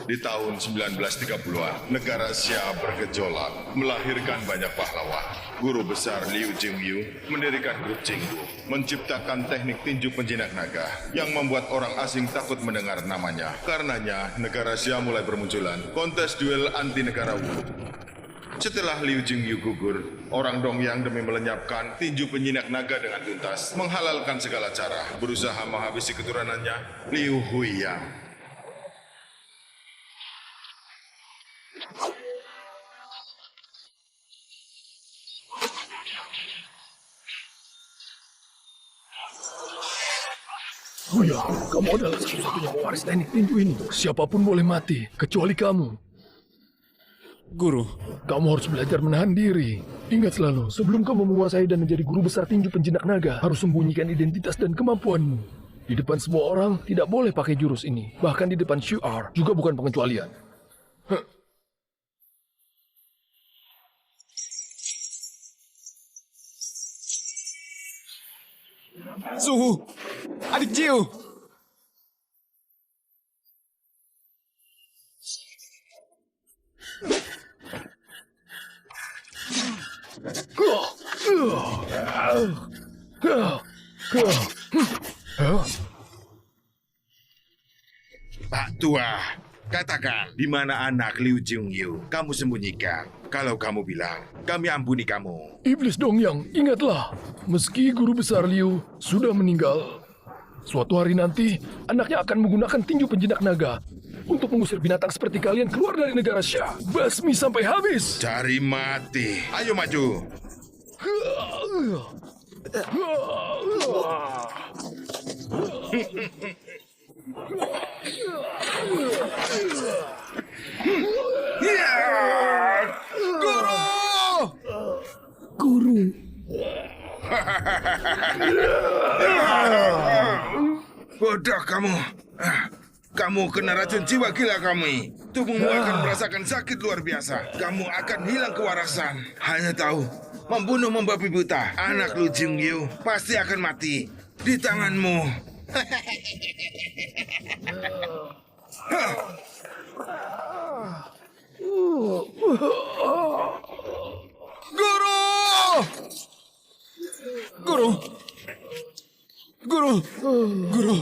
Di tahun 1930-an, negara Xia bergejolak, melahirkan banyak pahlawan. Guru besar Liu Jingyu mendirikan grup Jinggu, menciptakan teknik tinju penjinak naga yang membuat orang asing takut mendengar namanya. Karenanya, negara Xia mulai bermunculan kontes duel anti negara Wu. Setelah Liu Jingyu gugur, orang Dongyang demi melenyapkan tinju penjinak naga dengan tuntas, menghalalkan segala cara, berusaha menghabisi keturunannya, Liu Huiyang. Oh ya, kamu adalah satu-satunya pewaris teknik tinju ini. Siapapun boleh mati, kecuali kamu. Guru, Kamu harus belajar menahan diri. Ingat selalu, sebelum kamu menguasai dan menjadi guru besar tinju penjinak naga, harus sembunyikan identitas dan kemampuanmu. Di depan semua orang, tidak boleh pakai jurus ini. Bahkan di depan Shu'ar, juga bukan pengecualian. Suhu, adik Jiu. Pak Tua, katakan di mana anak Liu Jingyu kamu sembunyikan. Kalau kamu bilang, kami ampuni kamu. Iblis Dongyang, ingatlah, meski guru besar Liu sudah meninggal, suatu hari nanti anaknya akan menggunakan tinju penjinak naga untuk mengusir binatang seperti kalian keluar dari negara Xia. Basmi sampai habis. Cari mati. Ayo maju. Guru. Bodoh kamu. Kamu kena racun jiwa gila kami. Tubuhmu akan merasakan sakit luar biasa. Kamu akan hilang kewarasan. Hanya tahu, membunuh membabi buta. Anak Liu Jingyu pasti akan mati di tanganmu. Guru! Guru! Guru! Guru!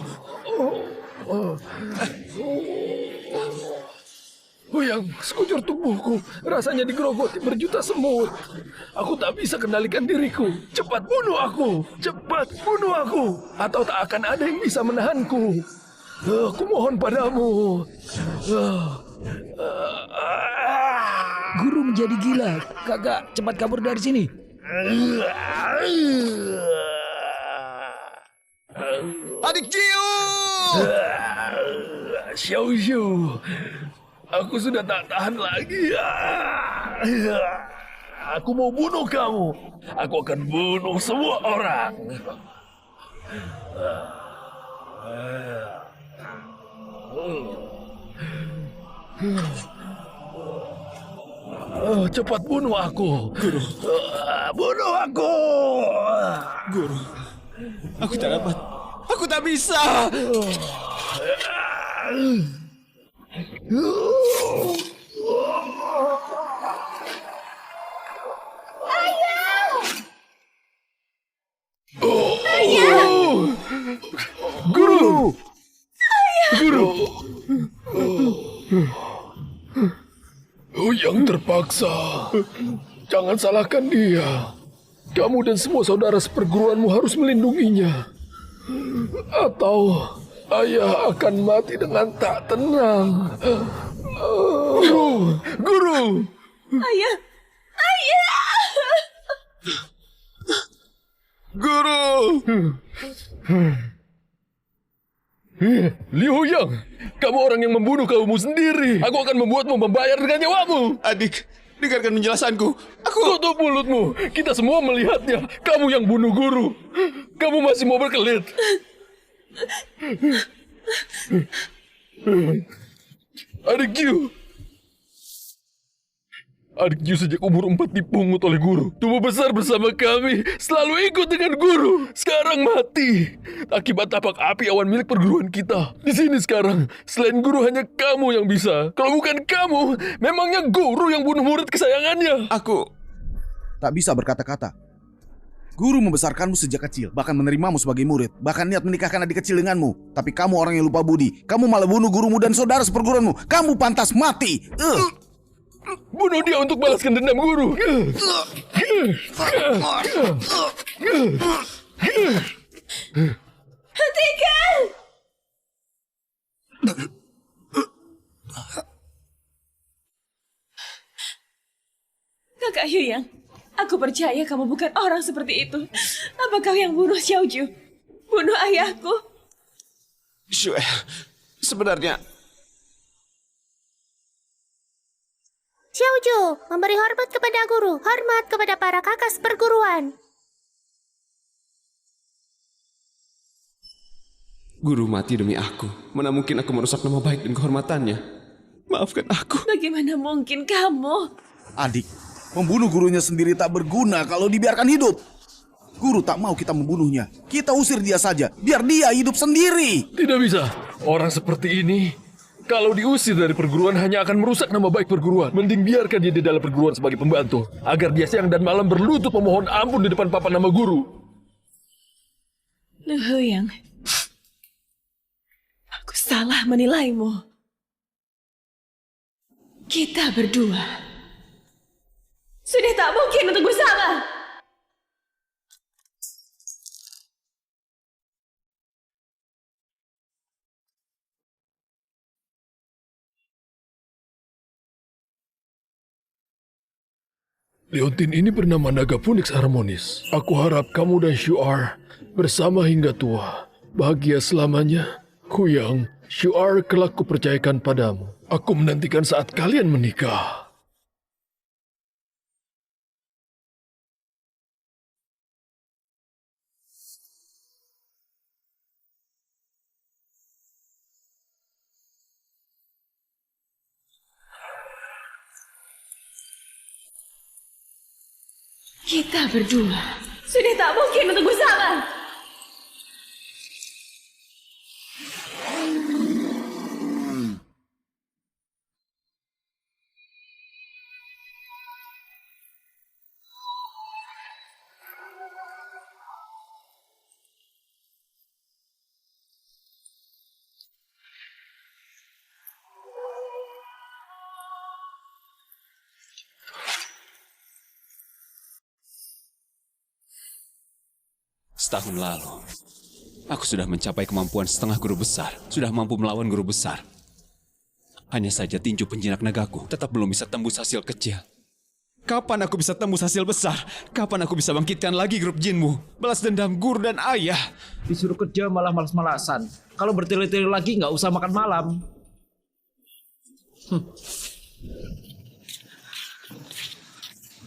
Huyang, sekujur tubuhku rasanya digerogoti berjuta semut. Aku tak bisa kendalikan diriku. Cepat bunuh aku! Cepat bunuh aku! Atau tak akan ada yang bisa menahanku. Aku mohon padamu. Guru menjadi gila. Kakak, cepat kabur dari sini. Adik Jiu! Xiao Xiu, aku sudah tak tahan lagi. Aku mau bunuh kamu. Aku akan bunuh semua orang. Cepat bunuh aku. Guru, Bunuh aku. guru. Aku tak dapat. Aku tak bisa. Guru. Guru. Yang terpaksa. Jangan salahkan dia. Kamu dan semua saudara seperguruanmu harus melindunginya. Atau ayah akan mati dengan tak tenang. Guru, guru. Ayah, ayah. Guru! Liu Yang, kamu orang yang membunuh kaummu sendiri. Aku akan membuatmu membayar dengan nyawamu. Adik, dengarkan penjelasanku. Tutup mulutmu. Kita semua melihatnya. Kamu yang bunuh guru. Kamu masih mau berkelit. Adik Q. Adik Yu sejak umur 4 dipungut oleh guru. Tumbuh besar bersama kami, selalu ikut dengan guru. Sekarang mati akibat tapak api awan milik perguruan kita. Di sini sekarang, selain guru hanya kamu yang bisa. Kalau bukan kamu, memangnya guru yang bunuh murid kesayangannya. Aku Tak bisa berkata-kata. Guru membesarkanmu sejak kecil, bahkan menerimamu sebagai murid, bahkan niat menikahkan adik kecil denganmu. Tapi kamu orang yang lupa budi. Kamu malah bunuh gurumu dan saudara seperguruanmu. Kamu pantas mati. Bunuh dia untuk balaskan dendam guru. Hentikan! Kakak Hyuyang, aku percaya kamu bukan orang seperti itu. Apa kau yang bunuh Xiaoju? Bunuh ayahku? Shue, sebenarnya Xiaoju, memberi hormat kepada guru, hormat kepada para kakak seperguruan. guru mati demi aku. Mana mungkin aku merusak nama baik dan kehormatannya. Maafkan aku. Bagaimana mungkin kamu? Adik, membunuh gurunya sendiri tak berguna kalau dibiarkan hidup. Guru tak mau kita membunuhnya. Kita usir dia saja, biar dia hidup sendiri. Tidak bisa. Orang seperti ini, kalau diusir dari perguruan hanya akan merusak nama baik perguruan. Mending biarkan dia di dalam perguruan sebagai pembantu. Agar dia siang dan malam berlutut memohon ampun di depan papan nama guru. Lu Hyuyang, aku salah menilaimu. Kita berdua sudah tak mungkin untuk bersama. Leontin ini bernama naga Phoenix harmonis. Aku harap kamu dan Shuar bersama hingga tua. Bahagia selamanya. Huyang, Shuar kelak kupercayakan padamu. Aku menantikan saat kalian menikah. Kita berdua sudah tak mungkin untuk bersama. Setahun lalu, aku sudah mencapai kemampuan setengah guru besar. Sudah mampu melawan guru besar. Hanya saja tinju penjinak nagaku tetap belum bisa tembus hasil kecil. Kapan aku bisa tembus hasil besar? Kapan aku bisa bangkitkan lagi grup jinmu? Balas dendam guru dan ayah. Disuruh kerja malah malas-malasan. Kalau bertele-tele lagi nggak usah makan malam.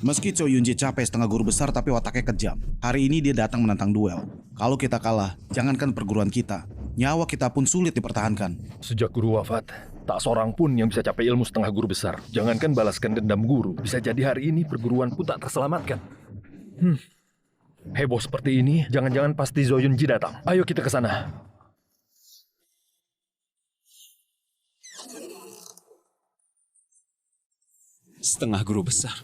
Meski Cho Yunji capek setengah guru besar tapi wataknya kejam. Hari ini dia datang menantang duel. Kalau kita kalah, jangankan perguruan kita, nyawa kita pun sulit dipertahankan. Sejak guru wafat, tak seorang pun yang bisa capai ilmu setengah guru besar. Jangankan balaskan dendam guru, bisa jadi hari ini perguruan pun tak terselamatkan. Heboh seperti ini, jangan-jangan pasti Zoyunji datang. Ayo kita ke sana. Setengah guru besar.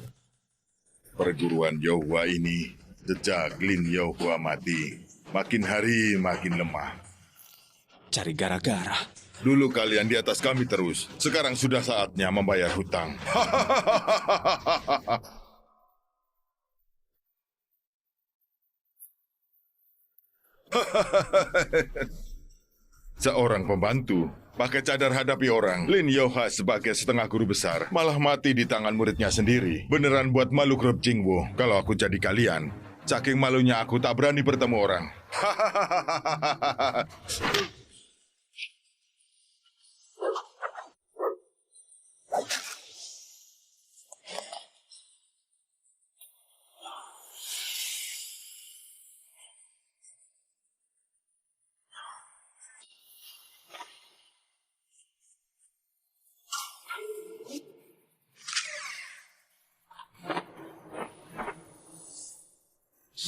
Perguruan Yohua ini, jejak Lin Yohua mati. Makin hari makin lemah. Cari gara-gara. Dulu kalian di atas kami terus. Sekarang sudah saatnya membayar hutang. Seorang pembantu pakai cadar hadapi orang. Lin Yoha sebagai setengah guru besar malah mati di tangan muridnya sendiri. Beneran buat malu grup Jingwo. Kalau aku jadi kalian, saking malunya aku tak berani bertemu orang.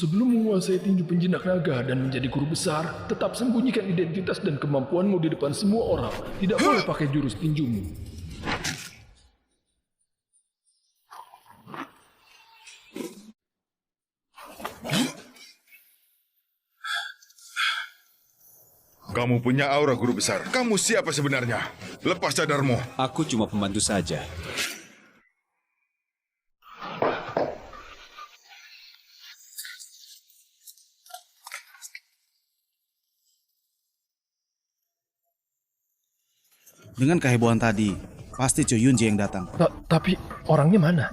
Sebelum menguasai tinju penjinak naga dan menjadi guru besar, tetap sembunyikan identitas dan kemampuanmu di depan semua orang. Tidak boleh pakai jurus tinjumu. Kamu punya aura guru besar. Kamu siapa sebenarnya? Lepas cadarmu. Aku cuma pembantu saja. Dengan kehebohan tadi, pasti Cho Yunji yang datang. Tapi orangnya mana?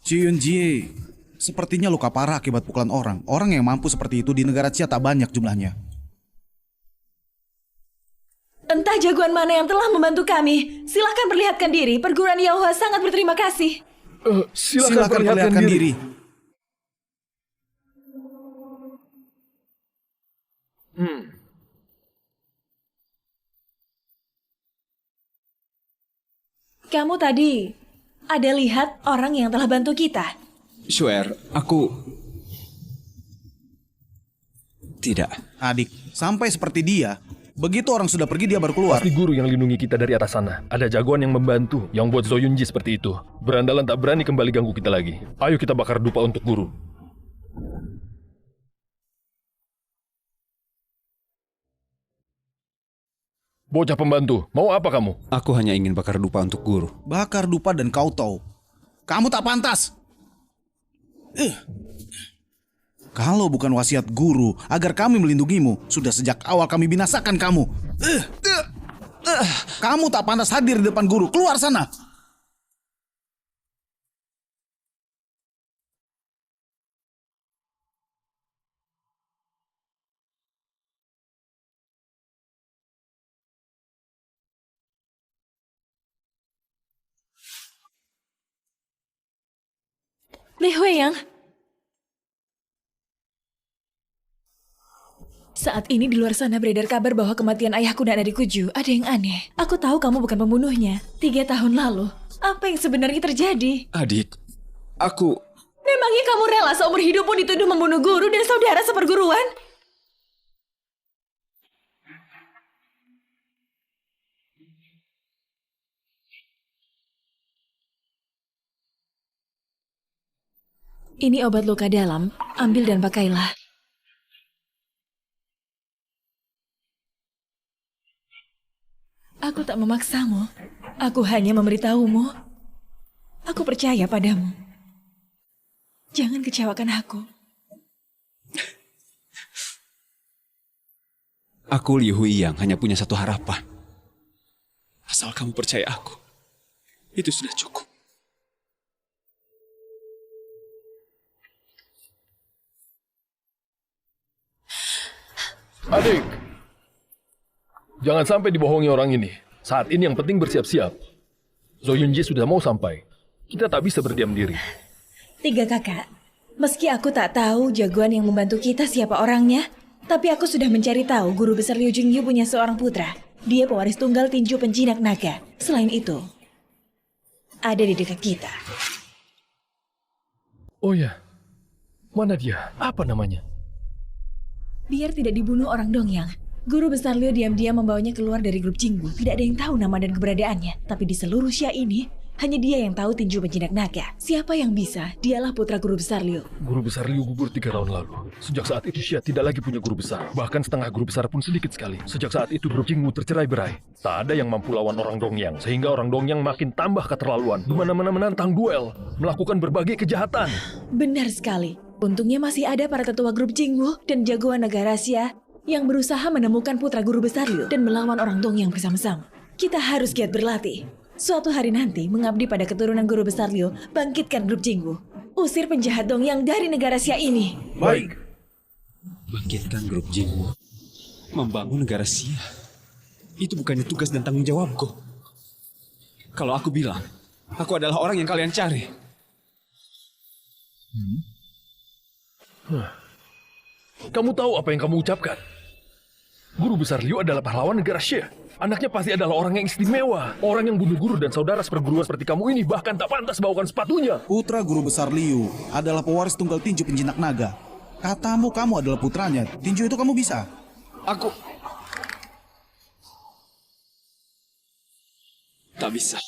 Cho Yunji sepertinya luka parah akibat pukulan orang. Orang yang mampu seperti itu di negara Cia tak banyak jumlahnya. Entah jagoan mana yang telah membantu kami. Silahkan perlihatkan diri. Perguruan Yaohua sangat berterima kasih. Silakan perlihatkan diri. Kamu tadi ada lihat orang yang telah bantu kita? Shuer, aku... Tidak. Adik, sampai seperti dia, begitu orang sudah pergi dia baru keluar. Pasti guru yang lindungi kita dari atas sana. Ada jagoan yang membantu, yang buat Zoyunji seperti itu. Berandalan tak berani kembali ganggu kita lagi. Ayo kita bakar dupa untuk guru. Bocah pembantu, mau apa kamu? Aku hanya ingin bakar dupa untuk guru. Bakar dupa dan kau tahu, kamu tak pantas. Kalau bukan wasiat guru agar kami melindungimu, sudah sejak awal kami binasakan kamu. Kamu tak pantas hadir di depan guru. Keluar sana. Li Huiyang. Saat ini di luar sana beredar kabar bahwa kematian ayahku dan adikku Ju. Ada yang aneh. Aku tahu kamu bukan pembunuhnya. 3 tahun lalu. Apa yang sebenarnya terjadi? Adik, aku... Memangnya kamu rela seumur hidupmu dituduh membunuh guru dan saudara seperguruan? Ini obat luka dalam. Ambil dan pakailah. Aku tak memaksamu. Aku hanya memberitahumu. Aku percaya padamu. Jangan kecewakan aku. Aku Li Huiyang hanya punya satu harapan. Asal kamu percaya aku. Itu sudah cukup. Adik, jangan sampai dibohongi orang ini. Saat ini yang penting bersiap-siap. Zoyunji sudah mau sampai. Kita tak bisa berdiam diri. 3 kakak, meski aku tak tahu jagoan yang membantu kita siapa orangnya, tapi aku sudah mencari tahu guru besar Liu Jingyu punya seorang putra. Dia pewaris tunggal tinju penjinak naga. Selain itu, ada di dekat kita. Oh ya, mana dia? Apa namanya? Biar tidak dibunuh orang Dongyang, guru besar Liu diam-diam membawanya keluar dari grup Jinggu. Tidak ada yang tahu nama dan keberadaannya. Tapi di seluruh Xia ini, hanya dia yang tahu tinju penjinak naga. Siapa yang bisa? Dialah putra guru besar Liu. Guru besar Liu gugur 3 tahun lalu. Sejak saat itu Xia tidak lagi punya guru besar. Bahkan setengah guru besar pun sedikit sekali. Sejak saat itu grup Jinggu tercerai-berai. Tak ada yang mampu lawan orang Dongyang. Sehingga orang Dongyang makin tambah keterlaluan. Di mana-mana menantang duel. Melakukan berbagai kejahatan. Benar sekali. Untungnya masih ada para tetua grup Jingwu dan jagoan negara Xia yang berusaha menemukan putra guru besar Liu dan melawan orang Dongyang bersama-sama. Kita harus giat berlatih. Suatu hari nanti mengabdi pada keturunan guru besar Liu, bangkitkan grup Jingwu. Usir penjahat Dongyang dari negara Xia ini. Baik. Bangkitkan grup Jingwu. Membangun negara Xia. Itu bukannya tugas dan tanggung jawabku. Kalau aku bilang, aku adalah orang yang kalian cari. Kamu tahu apa yang kamu ucapkan? Guru besar Liu adalah pahlawan negara Xie. Anaknya pasti adalah orang yang istimewa. Orang yang bunuh guru dan saudara seperguruan seperti kamu ini bahkan tak pantas bawakan sepatunya. Putra guru besar Liu adalah pewaris tunggal tinju penjinak naga. Katamu kamu adalah putranya. Tinju itu kamu bisa. Aku... tak bisa.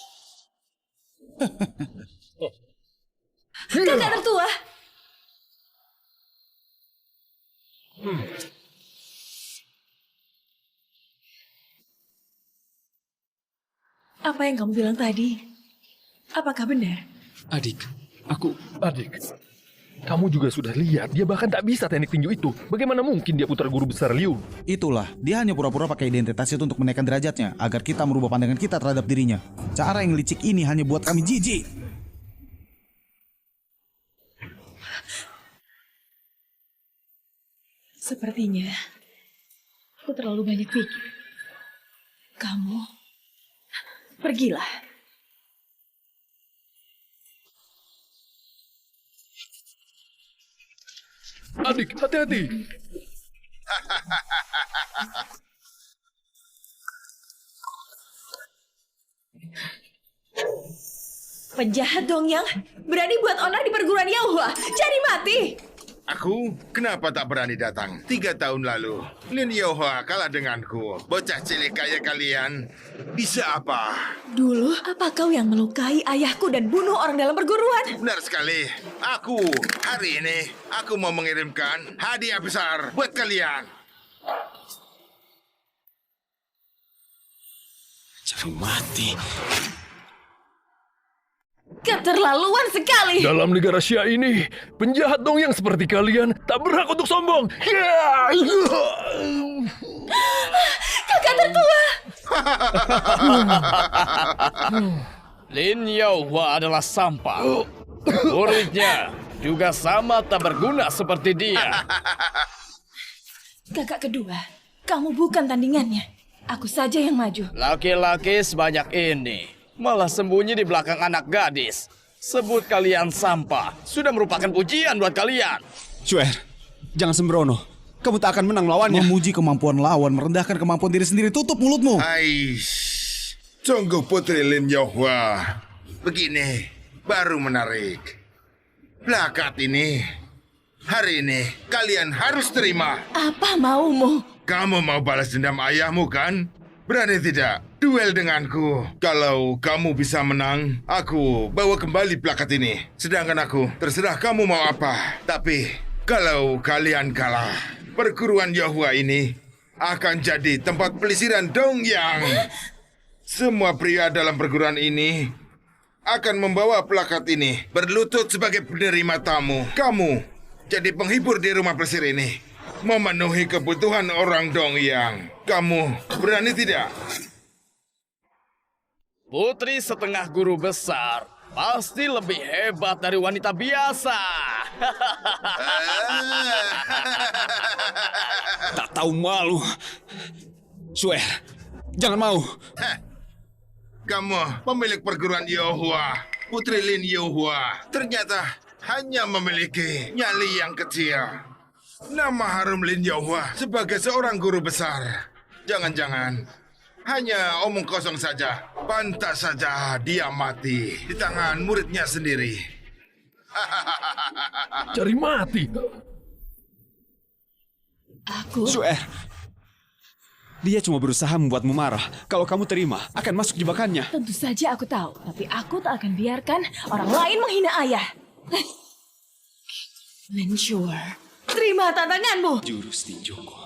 Kakak tertua. Apa yang kamu bilang tadi? Apakah benar? Adik, aku... Adik, kamu juga sudah lihat, dia bahkan tak bisa teknik tinju itu. Bagaimana mungkin dia putra guru besar Liu? Itulah, dia hanya pura-pura pakai identitas itu untuk menaikkan derajatnya, agar kita merubah pandangan kita terhadap dirinya. Cara yang licik ini hanya buat kami jijik. Sepertinya aku terlalu banyak pikir. Kamu pergilah. Adik, hati-hati. Penjahat Dongyang berani buat onar di perguruan Yaohua. Cari mati. Aku? Kenapa tak berani datang? 3 tahun lalu, Lin Yaohua kalah denganku. Bocah cilik kayak kalian, bisa apa? Dulu, apa kau yang melukai ayahku dan bunuh orang dalam perguruan? Benar sekali. Hari ini, aku mau mengirimkan hadiah besar buat kalian. Cari mati. Keterlaluan sekali. Dalam negara Xia ini, penjahat dong yang seperti kalian tak berhak untuk sombong. Kakak tertua. Lin Yaohua adalah sampah. Muridnya juga sama tak berguna seperti dia. Kakak kedua, kamu bukan tandingannya. Aku saja yang maju. Laki-laki sebanyak ini malah sembunyi di belakang anak gadis. Sebut kalian sampah sudah merupakan pujian buat kalian. Xuer, jangan sembrono. Kamu tak akan menang melawannya. Memuji kemampuan lawan, merendahkan kemampuan diri sendiri. Tutup mulutmu. Sungguh Putri Lin Yaohua. Begini, baru menarik. Plakat ini, hari ini kalian harus terima. Apa maumu? Kamu mau balas dendam ayahmu kan? Berani tidak? Duel denganku. Kalau kamu bisa menang, aku bawa kembali plakat ini. Sedangkan aku, terserah kamu mau apa. Tapi, kalau kalian kalah, perguruan Yaohua ini akan jadi tempat pelisiran Dongyang. Semua pria dalam perguruan ini akan membawa plakat ini, berlutut sebagai penerima tamu. Kamu jadi penghibur di rumah pelesir ini, memenuhi kebutuhan orang Dongyang. Kamu berani tidak? Putri setengah guru besar pasti lebih hebat dari wanita biasa. Tak tahu malu. Xuer, jangan mau. Kamu pemilik perguruan Yaohua, Putri Lin Yaohua, ternyata hanya memiliki nyali yang kecil. Nama harum Lin Yaohua sebagai seorang guru besar. Jangan-jangan hanya omong kosong saja. Pantas saja dia mati di tangan muridnya sendiri. Cari mati. Aku? Xuer, dia cuma berusaha membuatmu marah. Kalau kamu terima, akan masuk jebakannya. Tentu saja aku tahu, tapi aku tak akan biarkan orang lain menghina ayah. Lin Xuer, terima tantanganmu. Jurus tinjuku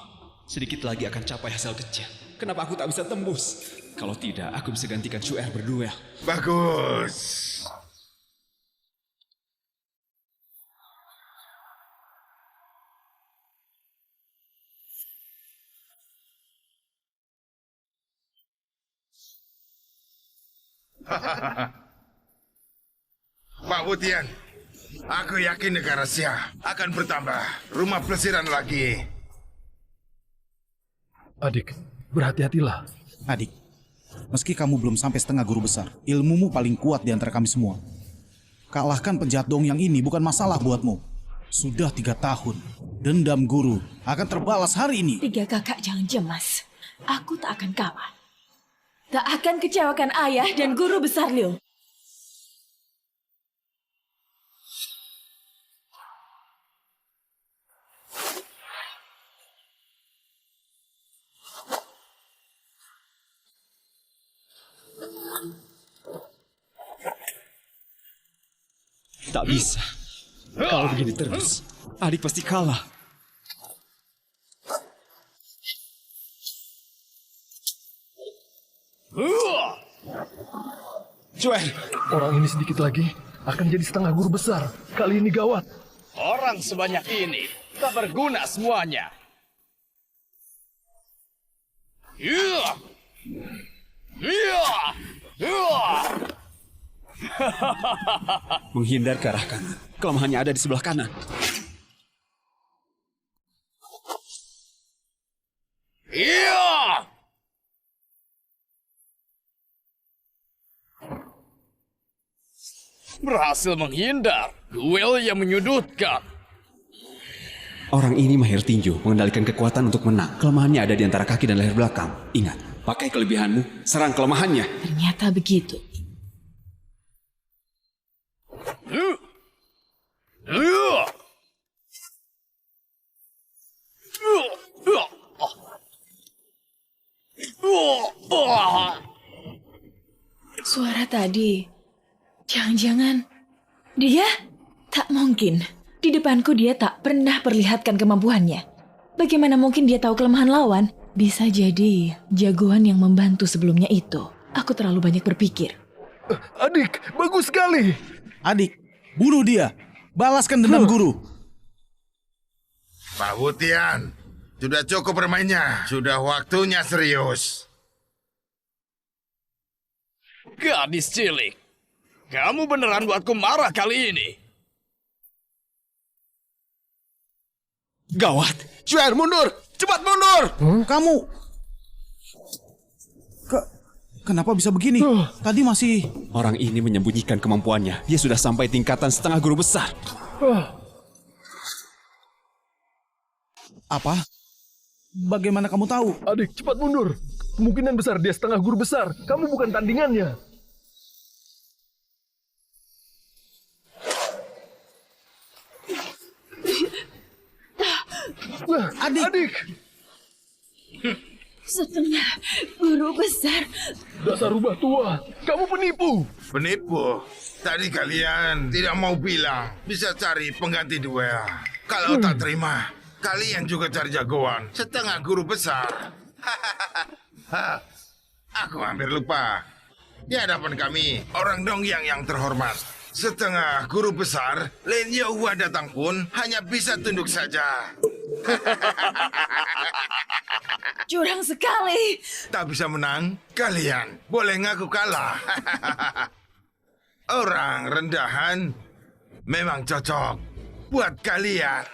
sedikit lagi akan capai hasil kecil. Kenapa aku tak bisa tembus? Kalau tidak, aku bisa gantikan Xuer berduel. Bagus. Pak Wutian, aku yakin negara Xia akan bertambah rumah pelesiran lagi. Adik, berhati-hatilah. Adik, meski kamu belum sampai setengah guru besar, ilmumu paling kuat di antara kami semua. Kalahkan penjahat Dongyang ini bukan masalah buatmu. Sudah 3 tahun, Dendam guru akan terbalas hari ini. Tiga kakak jangan cemas. Aku tak akan kalah. Tak akan kecewakan ayah dan guru besar Liu. Tak bisa. Kalau begini terus, adik pasti kalah. Cuer, Orang ini sedikit lagi akan jadi setengah guru besar. Kali ini gawat. Orang sebanyak ini tak berguna semuanya. menghindar ke arah kanan. Kelemahannya ada di sebelah kanan. Berhasil menghindar. Duel yang menyudutkan. Orang ini mahir tinju, mengendalikan kekuatan untuk menang. Kelemahannya ada di antara kaki dan leher belakang. Ingat, pakai kelebihanmu, serang kelemahannya. Ternyata begitu. Suara tadi, jangan-jangan dia? Tak mungkin. Di depanku dia tak pernah perlihatkan kemampuannya. Bagaimana mungkin dia tahu kelemahan lawan? Bisa jadi jagoan yang membantu sebelumnya itu. Aku terlalu banyak berpikir. Adik, bagus sekali. Adik, bunuh dia. Balaskan dendam guru. Pak Wutian, sudah cukup bermainnya. Sudah waktunya serius. Gadis cilik. Kamu beneran buatku marah kali ini. Gawat! Cuer, mundur! Cepat mundur! Kamu... Kenapa bisa begini? Tadi masih... Orang ini menyembunyikan kemampuannya. Dia sudah sampai tingkatan setengah guru besar. Apa? Bagaimana kamu tahu? Adik, cepat mundur. Kemungkinan besar dia setengah guru besar. Kamu bukan tandingannya. Adik. Setengah guru besar. Dasar rubah tua. Kamu penipu. Penipu? Tadi kalian tidak mau bilang bisa cari pengganti duel. Kalau tak terima, kalian juga cari jagoan. Setengah guru besar. Aku hampir lupa. Di hadapan kami, orang Dongyang yang terhormat. Setengah guru besar, Lin Yahua datang pun hanya bisa tunduk saja. Curang sekali. Tak bisa menang, kalian boleh ngaku kalah. Orang rendahan memang cocok buat kalian.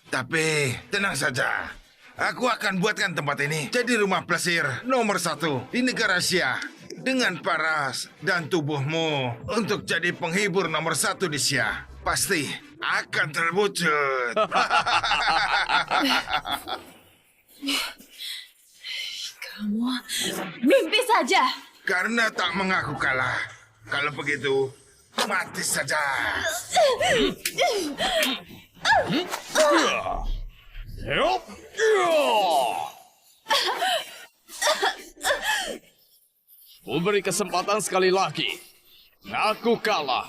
Tapi tenang saja, aku akan buatkan tempat ini jadi rumah plesir nomor 1 di negara Asia. Dengan paras dan tubuhmu untuk jadi penghibur nomor 1 di Asia. Pasti akan terwujud. Kamu mimpi saja. Karena tak mengaku kalah. Kalau begitu, mati saja. Beri kesempatan sekali lagi. Ngaku kalah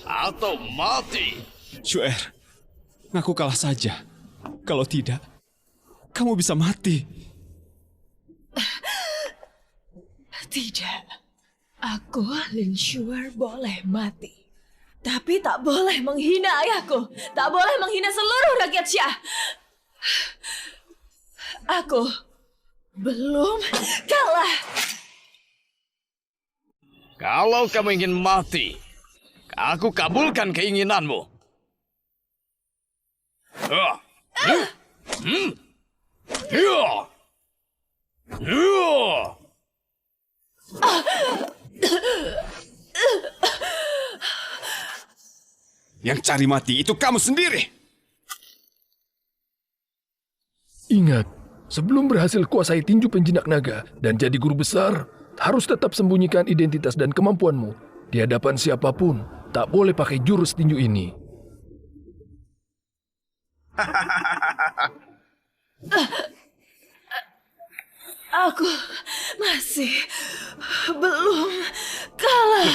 atau mati. Cuer, ngaku kalah saja. Kalau tidak, kamu bisa mati. Tidak. Aku, Lin Shuer, boleh mati. Tapi tak boleh menghina ayahku. Tak boleh menghina seluruh rakyat Xia. Aku belum kalah. Kalau kamu ingin mati, aku kabulkan keinginanmu. Yang cari mati itu kamu sendiri. Ingat, sebelum berhasil kuasai tinju penjinak naga dan jadi guru besar, harus tetap sembunyikan identitas dan kemampuanmu. Di hadapan siapapun, tak boleh pakai jurus tinju ini. Aku masih belum kalah.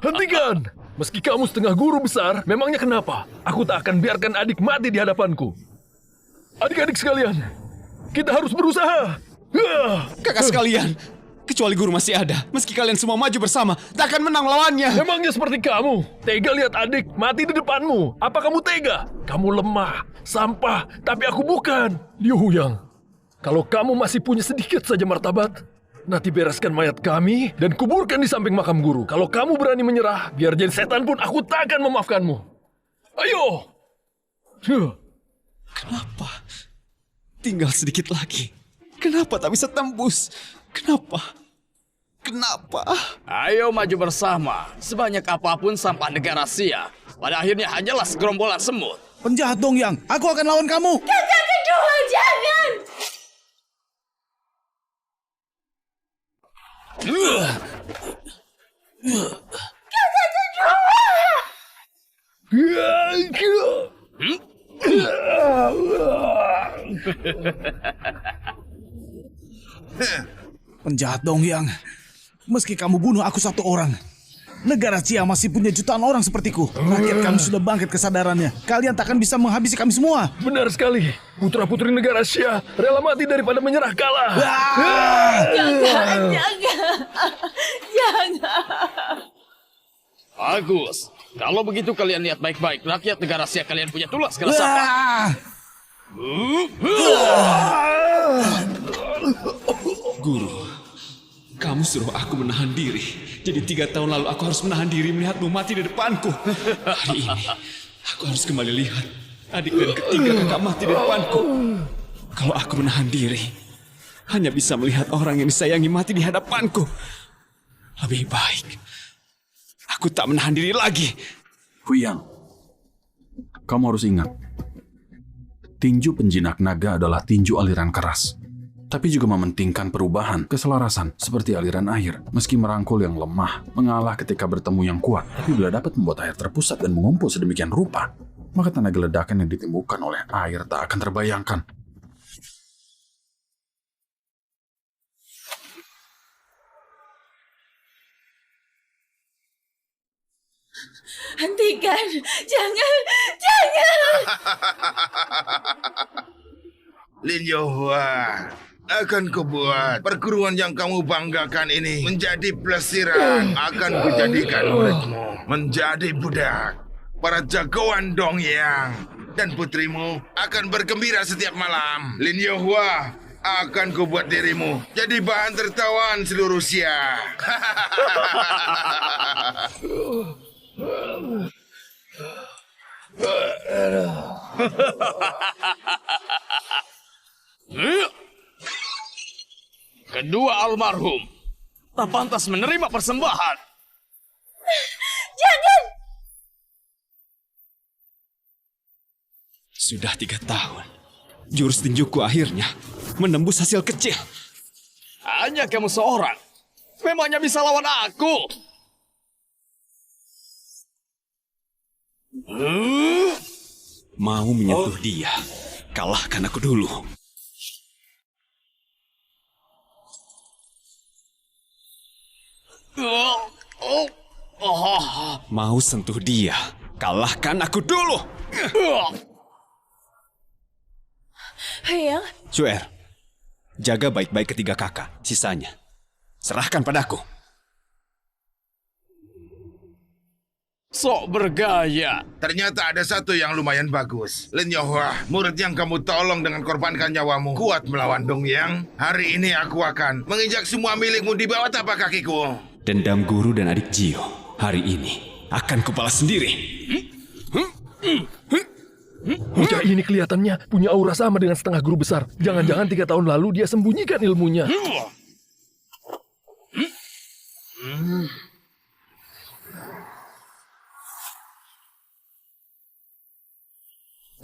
Hentikan! Meski kamu setengah guru besar, memangnya kenapa? Aku tak akan biarkan adik mati di hadapanku. Adik-adik sekalian, kita harus berusaha. Kakak sekalian, kecuali guru masih ada, meski kalian semua maju bersama, tak akan menang lawannya. Memangnya seperti kamu, tega lihat adik mati di depanmu. Apa kamu tega? Kamu lemah, sampah, tapi aku bukan. Liu Huyang, kalau kamu masih punya sedikit saja martabat, nanti bereskan mayat kami dan kuburkan di samping makam guru. Kalau kamu berani menyerah, biar jadi setan pun aku tak akan memaafkanmu. Ayo! Kenapa? Tinggal sedikit lagi. Kenapa tak bisa tembus? Kenapa? Ayo maju bersama. Sebanyak apapun sampah negara Sia, pada akhirnya hanyalah segerombolan semut. Penjahat Dong Yang, aku akan lawan kamu. Kakak kedua, jangan! Penjahat Dong Yang, meski kamu bunuh aku satu orang, negara Cia masih punya jutaan orang sepertiku. Rakyat kami sudah bangkit kesadarannya. Kalian takkan bisa menghabisi kami semua. Benar sekali. Putra-putri negara Xia rela mati daripada menyerah kalah. Jangan! Bagus. Kalau begitu kalian lihat baik-baik. Rakyat negara Sia kalian punya tulas keras apa? Guru, kamu suruh aku menahan diri. Jadi 3 tahun lalu aku harus menahan diri melihatmu mati di depanku. Hari ini, aku harus kembali lihat adik dan ketiga kakak mati di depanku. Kalau aku menahan diri, hanya bisa melihat orang yang disayangi mati di hadapanku. Lebih baik, aku tak menahan diri lagi. Huyang, kamu harus ingat, tinju penjinak naga adalah tinju aliran keras. Tapi juga mementingkan perubahan, keselarasan, seperti aliran air. Meski merangkul yang lemah, mengalah ketika bertemu yang kuat. Tapi bila dapat membuat air terpusat dan mengumpul sedemikian rupa, maka tenaga ledakan yang ditimbulkan oleh air tak akan terbayangkan. Hentikan! Jangan! Lin Yohua, akan kubuat perguruan yang kamu banggakan ini menjadi plesiran. Akan kujadikan muridmu menjadi budak. Para jagoan Dong Yang dan putrimu akan bergembira setiap malam. Lin Yohua, akan kubuat dirimu jadi bahan tertawaan seluruh Sia. Kedua almarhum tak pantas menerima persembahan. Jangan! Sudah 3 tahun, jurus tinjuku akhirnya menembus hasil kecil. Hanya kamu seorang. Memangnya bisa lawan aku? Mau menyentuh dia, kalahkan aku dulu. Mau sentuh dia, kalahkan aku dulu. Huyang, Cuer, jaga baik-baik ketiga kakak, sisanya serahkan padaku. Sok bergaya. Ternyata ada satu yang lumayan bagus. Lin Yohua, murid yang kamu tolong dengan korbankan nyawamu, kuat melawan Dong Yang. Hari ini aku akan menginjak semua milikmu di bawah tapak kakiku. Dendam guru dan adik Jio, hari ini akan kubalas sendiri. Bocah ini kelihatannya punya aura sama dengan setengah guru besar. Jangan-jangan 3 tahun lalu dia sembunyikan ilmunya.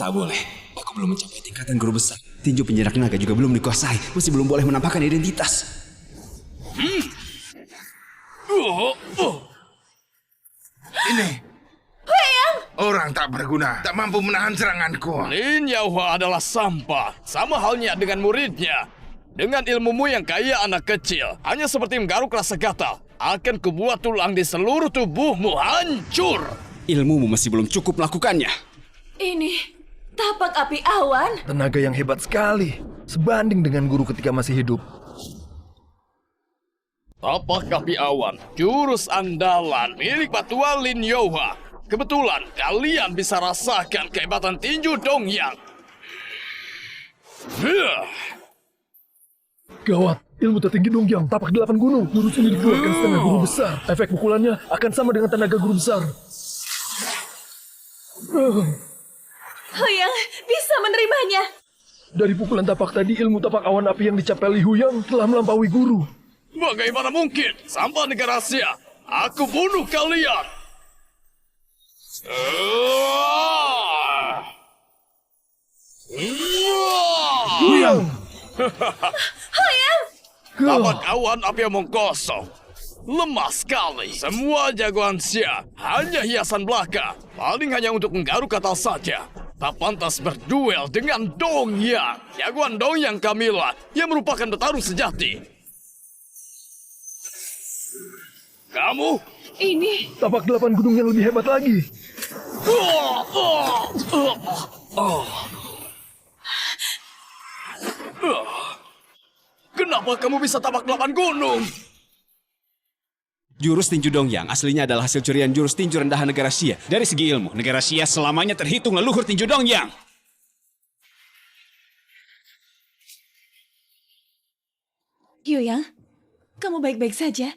Tak boleh. Aku belum mencapai tingkatan guru besar. Tinju penjinak naga juga belum dikuasai. Masih belum boleh menampakkan identitas. Ini. Orang tak berguna, tak mampu menahan seranganku. Lin Yaohua adalah sampah, sama halnya dengan muridnya. Dengan ilmumu yang kaya anak kecil, hanya seperti menggaruk rasa gatal, akan kubuat tulang di seluruh tubuhmu hancur. Ilmumu masih belum cukup melakukannya. Ini tapak api awan. Tenaga yang hebat sekali. Sebanding dengan guru ketika masih hidup. Tapak api awan, jurus andalan milik Patua Lin Yaohua. Kebetulan kalian bisa rasakan kehebatan tinju Dongyang. Gawat, ilmu tertinggi Dongyang, tapak 8 gunung. Jurus ini dikeluarkan setengah guru besar. Efek pukulannya akan sama dengan tenaga guru besar. Huyang bisa menerimanya. Dari pukulan tapak tadi, ilmu tapak awan api yang dicapai Li Huyang telah melampaui guru. Bagaimana mungkin? Sampah negara Asia, aku bunuh kalian. Huyang! Tapak awan api omong kosong. Lemah sekali. Semua jagoan Xia hanya hiasan belaka. Paling hanya untuk menggaruk kata saja. Tak pantas berduel dengan Dongyang. Jagoan Dongyang Kamila yang merupakan petarung sejati. Kamu? Ini Tapak 8 gunung yang lebih hebat lagi. Kenapa kamu bisa tapak 8 gunung? Jurus tinju Dongyang aslinya adalah hasil curian jurus tinju rendahan negara Xia. Dari segi ilmu, negara Xia selamanya terhitung leluhur tinju Dongyang. Huyang, kamu baik-baik saja?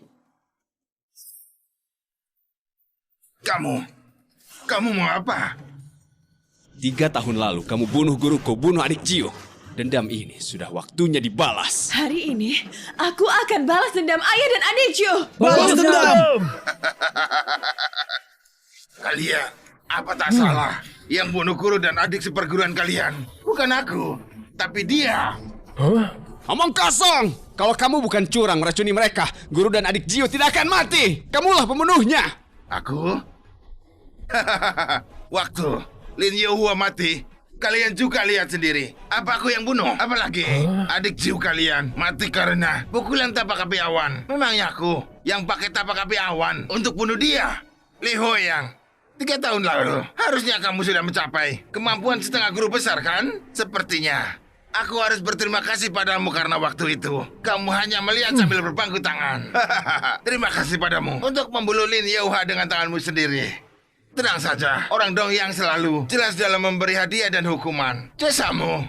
Kamu mau apa? 3 tahun lalu kamu bunuh guruku, bunuh adik Jiu. Dendam ini sudah waktunya dibalas. Hari ini, aku akan balas dendam ayah dan adikku. Balas dendam! Kalian, apa tak salah? Yang bunuh guru dan adik seperguruan kalian. Bukan aku, tapi dia. Omong kosong! Kalau kamu bukan curang meracuni mereka, guru dan adik Jiu tidak akan mati. Kamulah pembunuhnya. Aku? Waktu Lin Yaohua mati, kalian juga lihat sendiri. Apa aku yang bunuh? Apalagi adik Jiu kalian mati karena pukulan tapak api awan. Memangnya aku yang pakai tapak api awan untuk bunuh dia? Li Huyang, 3 tahun lalu harusnya kamu sudah mencapai kemampuan setengah guru besar kan? Sepertinya aku harus berterima kasih padamu karena waktu itu kamu hanya melihat sambil berpangku tangan. Terima kasih padamu untuk membunuh Lin Yaohua dengan tanganmu sendiri. Tenang saja, orang Dongyang selalu jelas dalam memberi hadiah dan hukuman. Jasamu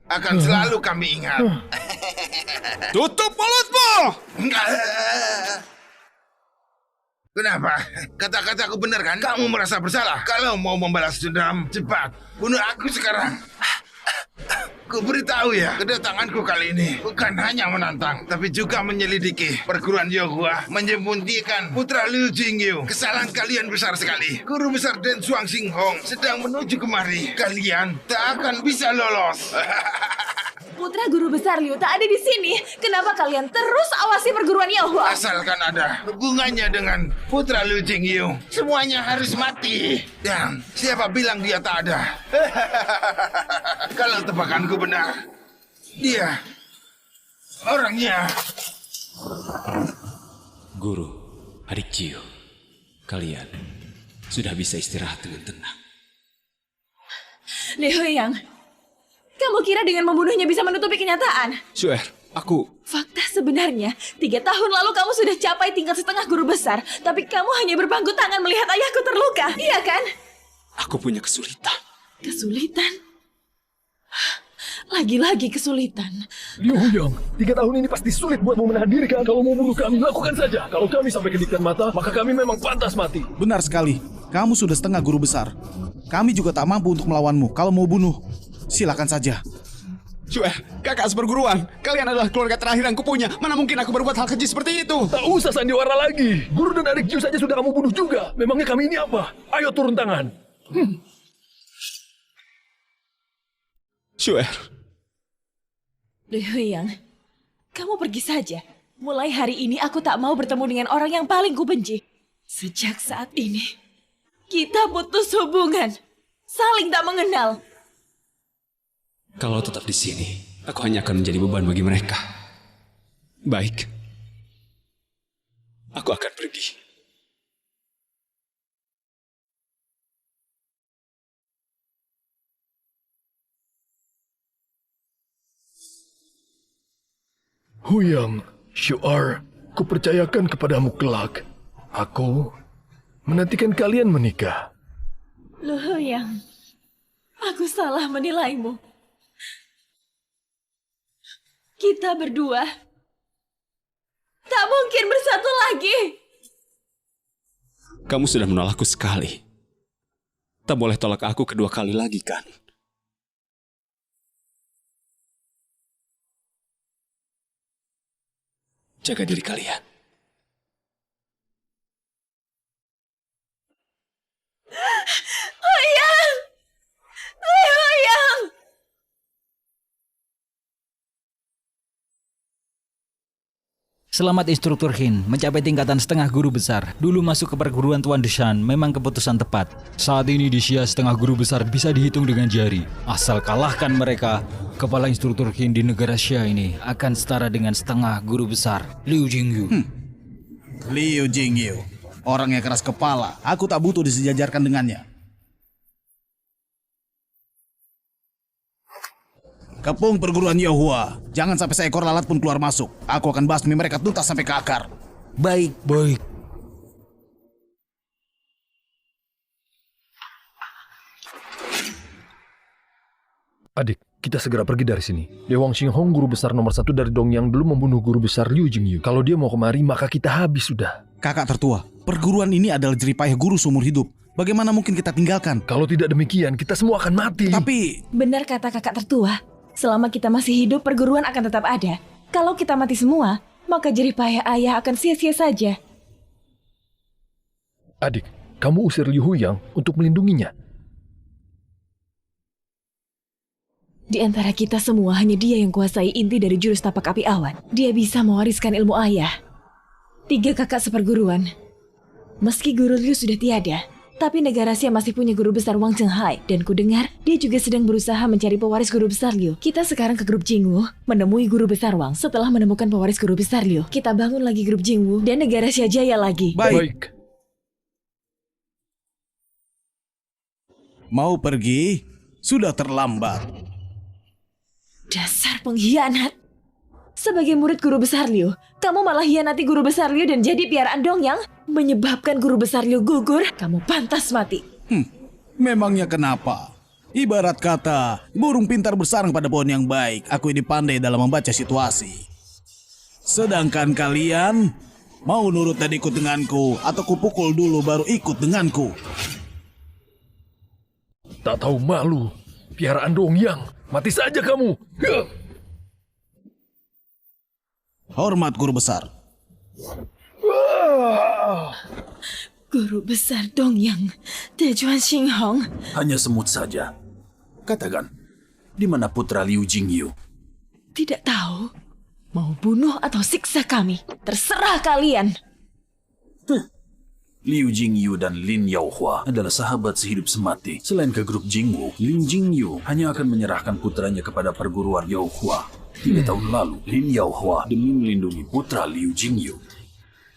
akan selalu kami ingat. Tutup mulutmu! Kenapa? Kata-kataku benar kan? Kamu merasa bersalah. Kalau mau membalas dendam, cepat bunuh aku sekarang. Ku beritahu ya, kedatanganku kali ini bukan hanya menantang, tapi juga menyelidiki perguruan Yaohua, menyembunyikan putra Liu Jingyu. Kesalahan kalian besar sekali. Guru besar Den Xuang Xinghong sedang menuju kemari. Kalian tak akan bisa lolos. Putra guru besar Liu tak ada di sini. Kenapa kalian terus awasi perguruan Yaohua? Asalkan ada hubungannya dengan putra Liu Jingyu, semuanya harus mati. Dan siapa bilang dia tak ada? Kalau tebakanku benar, dia orangnya. Guru, adik Jiu, kalian sudah bisa istirahat dengan tenang. Li Huyang, kamu kira dengan membunuhnya bisa menutupi kenyataan? Xuer, aku... Fakta sebenarnya, 3 tahun lalu kamu sudah capai tingkat setengah guru besar, tapi kamu hanya berpangku tangan melihat ayahku terluka, iya kan? Aku punya kesulitan. Kesulitan? Lagi-lagi kesulitan. Liu Huyang, 3 tahun ini pasti sulit buatmu menahan diri kan? Kalau mau bunuh kami, lakukan saja. Kalau kami sampai kedipkan mata, maka kami memang pantas mati. Benar sekali. Kamu sudah setengah guru besar. Kami juga tak mampu untuk melawanmu. Kalau mau bunuh, silakan saja. Xuer, kakak seperguruan, kalian adalah keluarga terakhir yang kupunya. Mana mungkin aku berbuat hal keji seperti itu? Tak usah sandiwara lagi. Guru dan adik Jiu saja sudah kamu bunuh juga. Memangnya kami ini apa? Ayo turun tangan. Shuer, Liu Huyang, kamu pergi saja. Mulai hari ini aku tak mau bertemu dengan orang yang paling kubenci. Sejak saat ini, kita putus hubungan. Saling tak mengenal. kalau tetap di sini, aku hanya akan menjadi beban bagi mereka. Baik. Aku akan pergi. Huyang, Shuar, kupercayakan kepadamu kelak. Aku menantikan kalian menikah. Liu Huyang, aku salah menilaimu. Kita berdua tak mungkin bersatu lagi. Kamu sudah menolakku sekali. Tak boleh tolak aku kedua kali lagi, kan? Jaga diri kalian. Huyang! Liu Huyang! Selamat instruktur Hin, mencapai tingkatan setengah guru besar. Dulu masuk ke perguruan Tuan Deshan memang keputusan tepat. Saat ini di Xia setengah guru besar bisa dihitung dengan jari. Asal kalahkan mereka, kepala instruktur Hin di negara Xia ini akan setara dengan setengah guru besar Liu Jingyu. Liu Jingyu, orang yang keras kepala. Aku tak butuh disejajarkan dengannya. Kepung perguruan Yohua. Jangan sampai seekor lalat pun keluar masuk. Aku akan basmi mereka tuntas sampai ke akar. Baik, baik. Adik, kita segera pergi dari sini. Dewang Xinghong, guru besar nomor 1 dari Dongyang, dulu membunuh guru besar Liu Jingyu. Kalau dia mau kemari, maka kita habis sudah. Kakak tertua, perguruan ini adalah jeripayah guru seumur hidup. Bagaimana mungkin kita tinggalkan? Kalau tidak demikian, kita semua akan mati. Tapi Benar kata kakak tertua. Selama kita masih hidup, perguruan akan tetap ada. Kalau kita mati semua, maka jerih payah ayah akan sia-sia saja. Adik, kamu usir Liu Huyang untuk melindunginya. Di antara kita semua, hanya dia yang kuasai inti dari jurus tapak api awan. Dia bisa mewariskan ilmu ayah. 3 kakak seperguruan. Meski guru Liu sudah tiada, tapi negara Xia masih punya guru besar Wang Chenghai. Dan kudengar, dia juga sedang berusaha mencari pewaris guru besar Liu. Kita sekarang ke grup Jingwu, menemui guru besar Wang. Setelah menemukan pewaris guru besar Liu, kita bangun lagi grup Jingwu dan negara Xia jaya lagi. baik. Mau pergi? Sudah terlambat. Dasar pengkhianat. Sebagai murid guru besar Liu, kamu malah hianati guru besar Liu dan jadi piaraan Dongyang, menyebabkan guru besar Liu gugur. Kamu pantas mati. Memangnya kenapa? Ibarat kata, burung pintar bersarang pada pohon yang baik. Aku ini pandai dalam membaca situasi. Sedangkan kalian mau nurut dan ikut denganku, atau kupukul dulu baru ikut denganku. Tak tahu malu. Piaraan Dongyang. Mati saja kamu. Hormat guru besar. Guru besar Dongyang, Dejuan Xinghong. Hanya semut saja. Katakan, di mana putra Liu Jingyu? Tidak tahu. Mau bunuh atau siksa kami. Terserah kalian. Liu Jingyu dan Lin Yaohua adalah sahabat sehidup semati. Selain ke grup Jingwu, Lin Jingyu hanya akan menyerahkan putranya kepada perguruan Yaohua. 3 tahun lalu, Lin Yaohua demi melindungi putra Liu Jingyu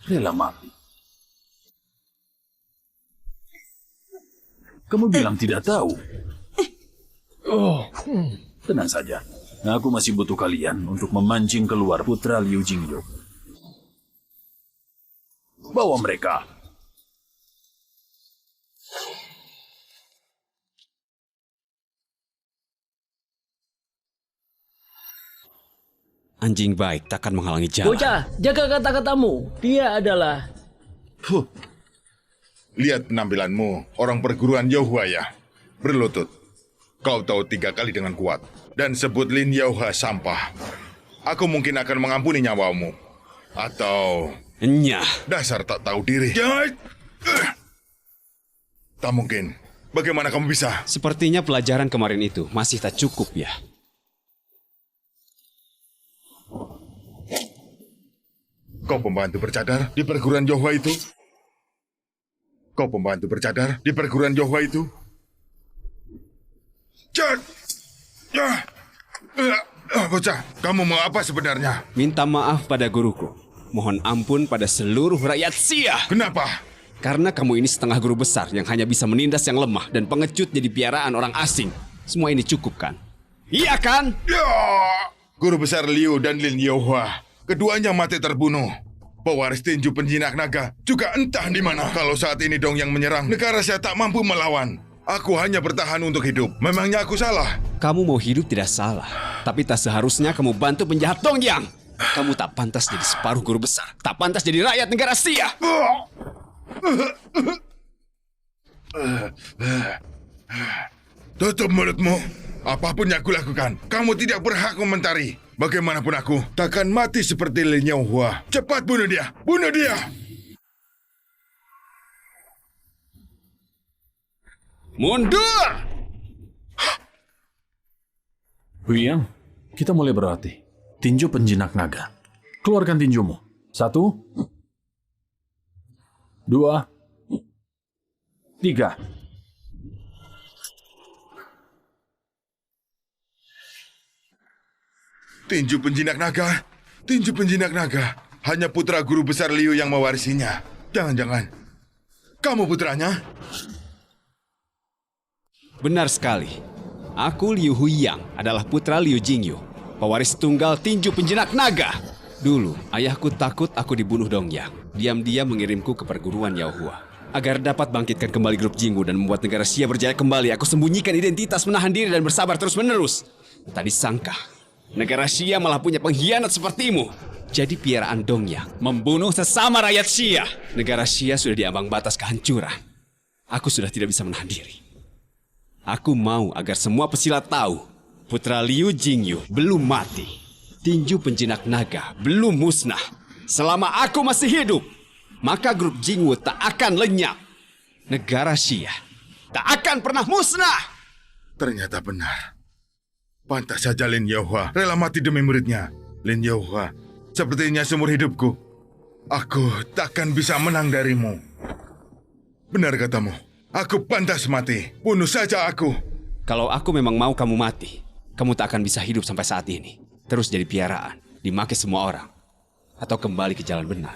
rela mati. Kamu bilang tidak tahu? Tenang saja. Aku masih butuh kalian untuk memancing keluar putra Liu Jingyu. Bawa mereka. Anjing baik takkan menghalangi jalan. Bocah, jaga kata-katamu. Dia adalah... Lihat penampilanmu, orang perguruan Yohua ya. Berlutut. Kau tahu 3 kali dengan kuat. Dan sebut Lin Yaohua sampah. Aku mungkin akan mengampuni nyawamu. Atau... Nyah. Dasar tak tahu diri. Tak mungkin. Bagaimana kamu bisa? Sepertinya pelajaran kemarin itu masih tak cukup ya. Kau pembantu bercadar di perguruan Yohua itu? Kau pembantu bercadar di perguruan Yohua itu? Bocah, kamu mau apa sebenarnya? Minta maaf pada guruku. Mohon ampun pada seluruh rakyat Sia. Kenapa? Karena kamu ini setengah guru besar yang hanya bisa menindas yang lemah dan pengecut jadi piaraan orang asing. Semua ini cukup kan? Iya kan? Ya! Guru besar Liu dan Lin Yohua, keduanya mati terbunuh. Pewaris tinju penjinak naga juga entah di mana. Kalau saat ini Dong yang menyerang, negara saya tak mampu melawan. Aku hanya bertahan untuk hidup. Memangnya aku salah? Kamu mau hidup tidak salah. Tapi tak seharusnya kamu bantu penjahat Dongyang. Kamu tak pantas jadi separuh guru besar. Tak pantas jadi rakyat negara Sia. Tutup mulutmu. Apapun yang aku lakukan, kamu tidak berhak komentari. Bagaimanapun aku, takkan mati seperti Lin Yohua. Cepat bunuh dia! Bunuh dia! Mundur! Huyang, kita mulai berlatih. Tinju penjinak naga. Keluarkan tinjumu. 1, 2, 3. Tinju penjinak naga. Tinju penjinak naga. Hanya putra guru besar Liu yang mewarisinya. Jangan-jangan kamu putranya? Benar sekali. Aku Liu Huiyang adalah putra Liu Jingyu, pewaris tunggal tinju penjinak naga. Dulu, ayahku takut aku dibunuh Dongyang. Diam-diam mengirimku ke perguruan Yaohua. Agar dapat bangkitkan kembali grup Jingwu dan membuat negara Xia berjaya kembali, aku sembunyikan identitas, menahan diri dan bersabar terus-menerus. Tak disangka, negara Xia malah punya pengkhianat sepertimu. Jadi piaraan Dongyang membunuh sesama rakyat Xia. Negara Xia sudah diambang batas kehancuran. Aku sudah tidak bisa menahan diri. Aku mau agar semua pesilat tahu, putra Liu Jingyu belum mati. Tinju penjinak naga belum musnah. Selama aku masih hidup, maka grup Jingwu tak akan lenyap. Negara Xia tak akan pernah musnah. Ternyata benar. Pantas saja Lin Yohua rela mati demi muridnya. Lin Yohua, sepertinya seumur hidupku, aku takkan bisa menang darimu. Benar katamu. Aku pantas mati. Bunuh saja aku. Kalau aku memang mau kamu mati, kamu tak akan bisa hidup sampai saat ini. Terus jadi piaraan, dimaki semua orang. Atau kembali ke jalan benar.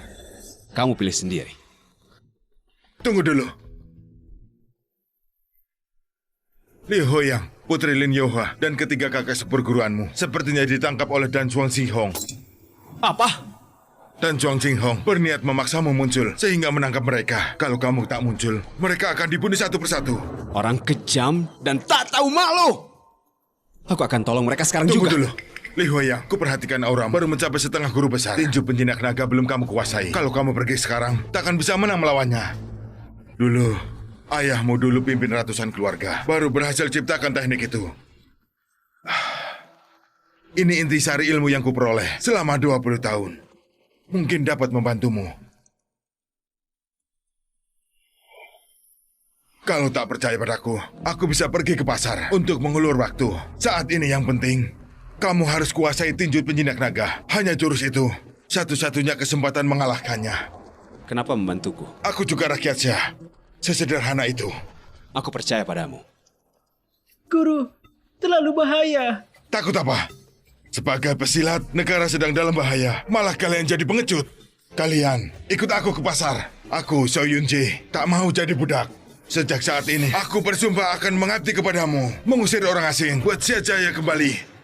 Kamu pilih sendiri. Tunggu dulu. Liu Huiyang, putri Lin Yohua, dan ketiga kakak seperguruanmu sepertinya ditangkap oleh Dan Chuang Xinghong. Apa? Dan Chuang Xinghong berniat memaksamu muncul sehingga menangkap mereka. Kalau kamu tak muncul, mereka akan dibunuh satu persatu. Orang kejam dan tak tahu malu. Aku akan tolong mereka sekarang Tunggu juga. dulu. Li Huiyang, ku perhatikan auramu baru mencapai setengah guru besar. Tinju penjinak naga belum kamu kuasai. Kalau kamu pergi sekarang, takkan bisa menang melawannya. Dulu, ayahmu dulu pimpin ratusan keluarga, baru berhasil ciptakan teknik itu. Ini intisari ilmu yang kuperoleh selama 20 tahun. Mungkin dapat membantumu. Kalau tak percaya padaku, aku bisa pergi ke pasar untuk mengulur waktu. Saat ini yang penting, kamu harus kuasai tinju penjinak naga. Hanya jurus itu, satu-satunya kesempatan mengalahkannya. Kenapa membantuku? Aku juga rakyat Xia. Sesederhana itu. Aku percaya padamu. Guru, terlalu bahaya. Takut apa? Sebagai pesilat, negara sedang dalam bahaya. Malah kalian jadi pengecut. Kalian, ikut aku ke pasar. Aku, Xiao Yunji, tak mau jadi budak. Sejak saat ini, aku bersumpah akan mengabdi kepadamu. Mengusir orang asing, buat Xia jaya kembali.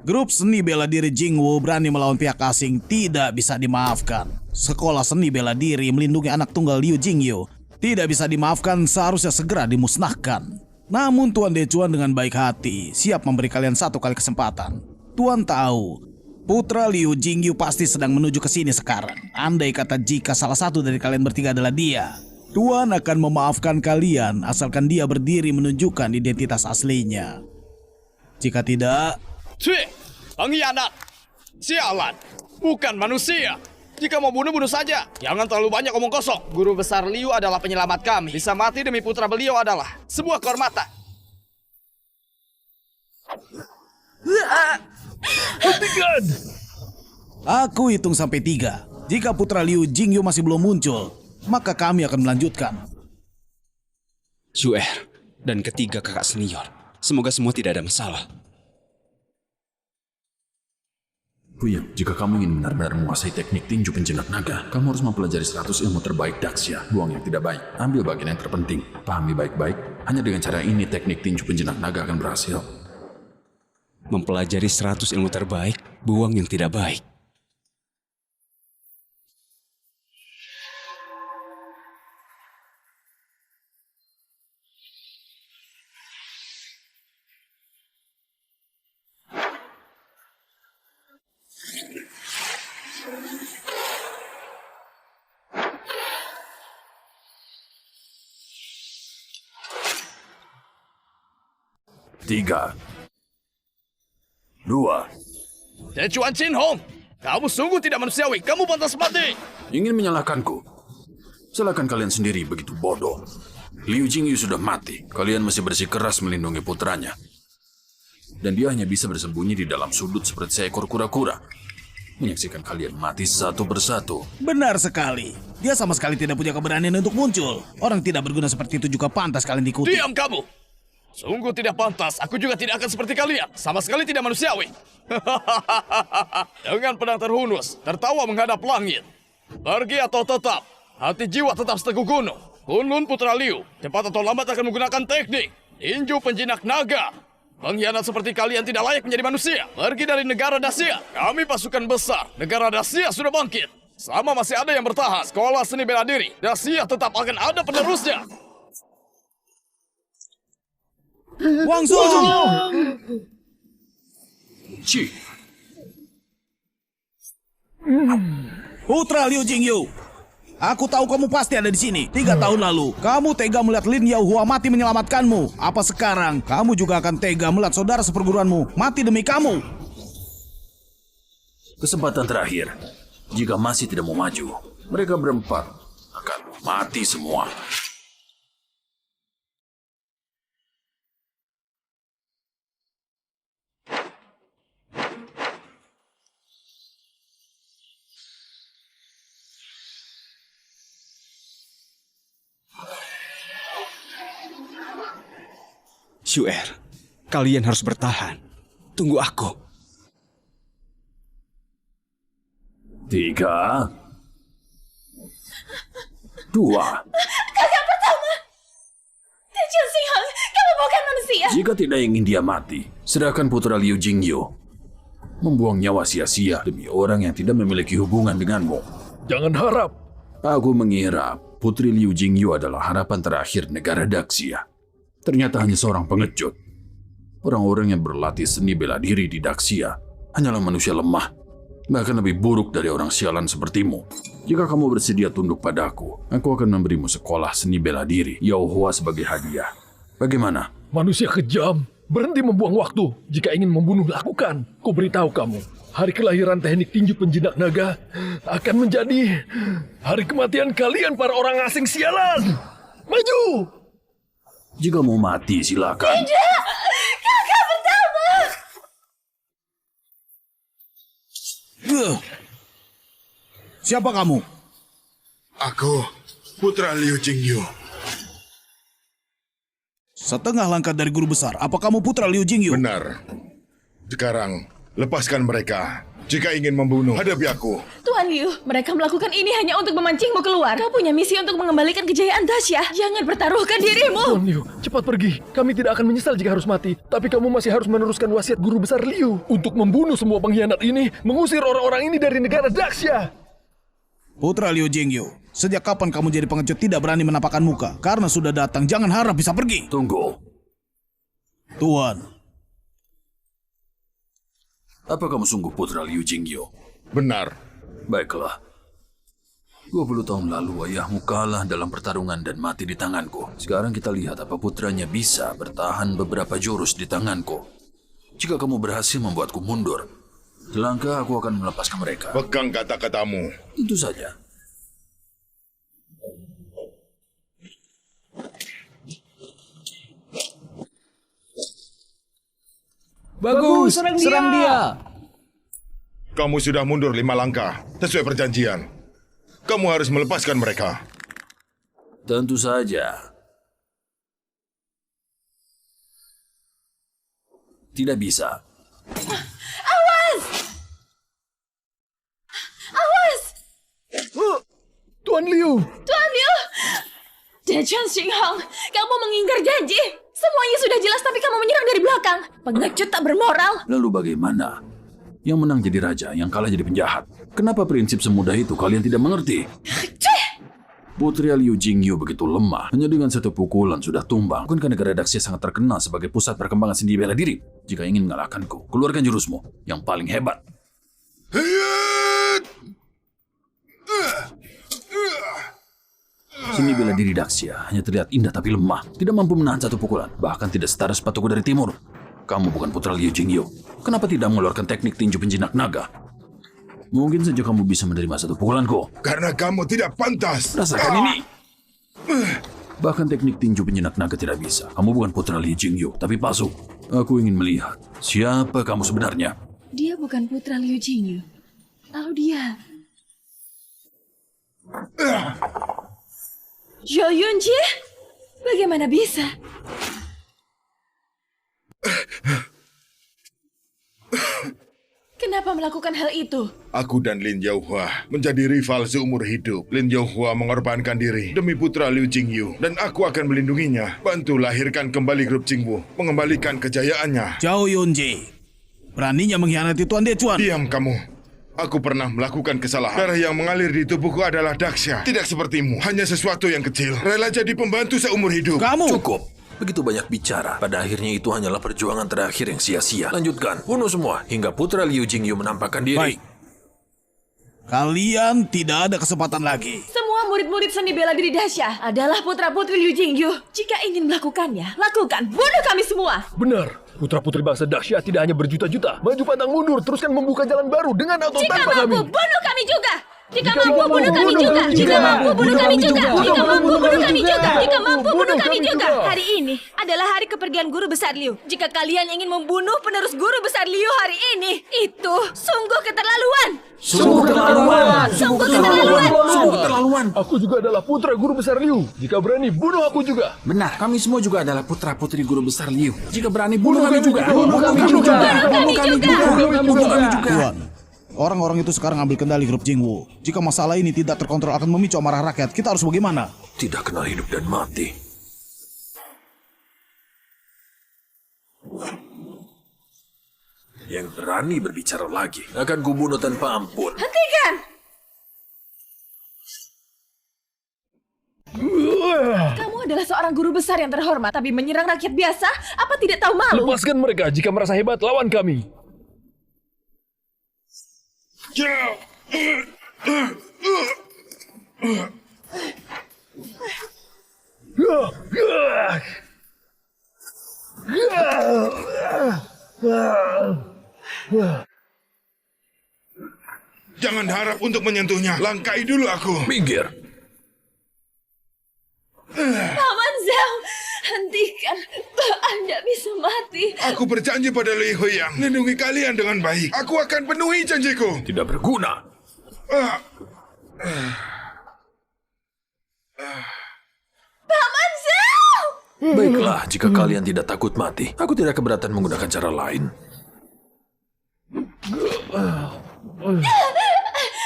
Grup seni bela diri Jingwu berani melawan pihak asing tidak bisa dimaafkan. Sekolah seni bela diri melindungi anak tunggal Liu Jingyu tidak bisa dimaafkan, seharusnya segera dimusnahkan. Namun Tuan Dechuan dengan baik hati siap memberi kalian satu kali kesempatan. Tuan tahu, putra Liu Jingyu pasti sedang menuju ke sini sekarang. Andai kata jika salah satu dari kalian bertiga adalah dia, Tuan akan memaafkan kalian asalkan dia berdiri menunjukkan identitas aslinya. Jika tidak, Cih, pengkhianat. Sialan, bukan manusia. Jika mau bunuh, bunuh saja. Jangan terlalu banyak omong kosong. Guru besar Liu adalah penyelamat kami. Bisa mati demi putra beliau adalah sebuah kehormatan. Hentikan! Aku hitung sampai 3. Jika putra Liu Jingyu masih belum muncul, maka kami akan melanjutkan. Xuer dan ketiga kakak senior. Semoga semua tidak ada masalah. Huyan, jika kamu ingin benar-benar menguasai teknik tinju penjinak naga, kamu harus mempelajari 100 ilmu terbaik Daxia. Buang yang tidak baik, ambil bagian yang terpenting. Pahami baik-baik, hanya dengan cara ini teknik tinju penjinak naga akan berhasil. Mempelajari 100 ilmu terbaik, buang yang tidak baik. Tiga, 2. Tecuan Chin Hong, kamu sungguh tidak manusiawi. Kamu pantas mati. Ingin menyalahkanku? Salahkan kalian sendiri, begitu bodoh. Liu Jingyu sudah mati. Kalian masih bersikeras melindungi putranya. Dan dia hanya bisa bersembunyi di dalam sudut seperti seekor kura-kura. Menyaksikan kalian mati satu persatu. Benar sekali. Dia sama sekali tidak punya keberanian untuk muncul. Orang tidak berguna seperti itu juga pantas kalian diikuti. Diam kamu. Sungguh tidak pantas. Aku juga tidak akan seperti kalian. Sama sekali tidak manusiawi. Dengan pedang terhunus, tertawa menghadap langit. Pergi atau tetap. Hati jiwa tetap seteguh gunung. Kunlun putra Liu, cepat atau lambat akan menggunakan teknik tinju penjinak naga. Pengkhianat seperti kalian tidak layak menjadi manusia. Pergi dari negara Dacia. Kami pasukan besar. Negara Dacia sudah bangkit. Selama masih ada yang bertahan, sekolah seni bela diri Dacia tetap akan ada penerusnya. Wang Song! Ci, Putra Liu Jingyu. Aku tahu kamu pasti ada di sini. 3 tahun lalu, kamu tega melihat Lin Yaohua mati menyelamatkanmu. Apa sekarang, kamu juga akan tega melihat saudara seperguruanmu mati demi kamu? kesempatan terakhir. Jika masih tidak mau maju, mereka berempat akan mati semua. Xuer, kalian harus bertahan. Tunggu aku. 3, 2. Kakak pertama! Tejun Singhang, kamu bukan manusia! Jika tidak ingin dia mati, serahkan putra Liu Jingyu. Membuang nyawa sia-sia demi orang yang tidak memiliki hubungan denganmu. Jangan harap. Aku mengira putri Liu Jingyu adalah harapan terakhir negara Daxia. Ternyata hanya seorang pengecut. Orang-orang yang berlatih seni bela diri di Daxia hanyalah manusia lemah, bahkan lebih buruk dari orang sialan sepertimu. Jika kamu bersedia tunduk padaku, aku akan memberimu sekolah seni bela diri Yaohua sebagai hadiah. Bagaimana? Manusia kejam. Berhenti membuang waktu. Jika ingin membunuh, lakukan. Ku beritahu kamu, hari kelahiran teknik tinju penjinak naga akan menjadi hari kematian kalian para orang asing sialan. Maju! Jika mau mati, silakan. Tidak! Kakak pertama! Siapa kamu? Aku, putra Liu Jingyu. Setengah langkah dari guru besar. Apa kamu putra Liu Jingyu? Benar. Sekarang, lepaskan mereka. Jika ingin membunuh, hadapi aku. Tuan Liu, mereka melakukan ini hanya untuk memancingmu keluar. Kau punya misi untuk mengembalikan kejayaan Dacia. Jangan pertaruhkan dirimu. Tuan Liu, cepat pergi. Kami tidak akan menyesal jika harus mati. Tapi kamu masih harus meneruskan wasiat guru besar Liu untuk membunuh semua pengkhianat ini, mengusir orang-orang ini dari negara Daxia. Putra Liu Jingyu, sejak kapan kamu jadi pengecut tidak berani menampakkan muka? Karena sudah datang, jangan harap bisa pergi. Tunggu. Tuan. Apa kamu sungguh putra Liu Jingyu? Benar. Baiklah. 20 tahun lalu ayahmu kalah dalam pertarungan dan mati di tanganku. Sekarang kita lihat apa putranya bisa bertahan beberapa jurus di tanganku. Jika kamu berhasil membuatku mundur, selangkah aku akan melepaskan mereka. Pegang kata-katamu. Tentu saja. Bagus, serang dia. Kamu sudah mundur 5 langkah, sesuai perjanjian. Kamu harus melepaskan mereka. Tentu saja. Tidak bisa. Awas! Tuan Liu! Tuan Liu! Dechen Xinghong, kamu mengingkar janji. Semuanya sudah jelas tapi kamu menyerang dari belakang. Pengecut tak bermoral. Lalu bagaimana? Yang menang jadi raja, yang kalah jadi penjahat. Kenapa prinsip semudah itu kalian tidak mengerti? Putri Liu Jingyu begitu lemah, hanya dengan satu pukulan sudah tumbang. Bukankah negara Daxia sangat terkenal sebagai pusat perkembangan seni bela diri? Jika ingin mengalahkanku, keluarkan jurusmu yang paling hebat. Seni bela diri Daxia hanya terlihat indah tapi lemah, tidak mampu menahan satu pukulan, bahkan tidak setara sepatuku dari timur. Kamu bukan putra Liu Jingyu. Kenapa tidak mengeluarkan teknik tinju penjinak naga? Mungkin saja kamu bisa menerima satu pukulanku. Karena kamu tidak pantas. Rasakan ini. Bahkan teknik tinju penjinak naga tidak bisa. Kamu bukan putra Liu Jingyu, tapi palsu. Aku ingin melihat siapa kamu sebenarnya. Dia bukan putra Liu Jingyu. Lalu dia... Zhou Yunjie? Bagaimana bisa? Kenapa melakukan hal itu? Aku dan Lin Yaohua menjadi rival seumur hidup. Lin Yaohua mengorbankan diri demi putra Liu Jingyu. Dan aku akan melindunginya. Bantu lahirkan kembali grup Jingwu. Mengembalikan kejayaannya. Zhou Yunji, beraninya mengkhianati Tuan Dechuan. Diam kamu. Aku pernah melakukan kesalahan. Darah yang mengalir di tubuhku adalah Daxia. Tidak sepertimu. Hanya sesuatu yang kecil. Rela jadi pembantu seumur hidup. Kamu! Cukup. Begitu banyak bicara. Pada akhirnya itu hanyalah perjuangan terakhir yang sia-sia. Lanjutkan. Bunuh semua. Hingga putra Liu Jingyu menampakkan diri. Baik. Kalian tidak ada kesempatan lagi. Semua murid-murid seni bela diri dahsyat adalah putra-putri Liu Jingyu. Jika ingin melakukannya, lakukan. Bunuh kami semua. Benar. Putra-putri bangsa dahsyat tidak hanya berjuta-juta. Maju pantang mundur, teruskan membuka jalan baru dengan atau Jika tanpa kami. mampu, bunuh kami juga. Jika mampu, bunuh kami juga. Jika mampu, bunuh kami juga. Jika mampu, bunuh kami juga. Jika mampu, bunuh kami juga. Hari ini adalah hari kepergian guru besar Liu. Jika kalian ingin membunuh penerus guru besar Liu hari ini, itu sungguh keterlaluan. Sungguh keterlaluan. Sungguh keterlaluan. Sungguh keterlaluan. Aku juga adalah putra guru besar Liu. Jika berani, bunuh aku juga. Benar, kami semua juga adalah putra-putri guru besar Liu. Jika berani, bunuh kami juga. Bunuh kami juga. Bunuh kami juga. Tuan, orang-orang itu sekarang ambil kendali grup Jingwu. Jika masalah ini tidak terkontrol akan memicu amarah rakyat. Kita harus bagaimana? Tidak kenal hidup dan mati. Yang berani berbicara lagi akan kubunuh tanpa ampun. Hentikan! Kamu adalah seorang guru besar yang terhormat, tapi menyerang rakyat biasa? Apa tidak tahu malu? Lepaskan mereka jika merasa hebat lawan kami. Jangan harap untuk menyentuhnya. Langkai dulu aku. Minggir. Paman Zhao, hentikan. Anda bisa mati. Aku berjanji pada Li Huiyang. Lindungi kalian dengan baik. Aku akan penuhi janjiku. Tidak berguna. Paman Zhao! Baiklah, jika kalian tidak takut mati, aku tidak keberatan menggunakan cara lain.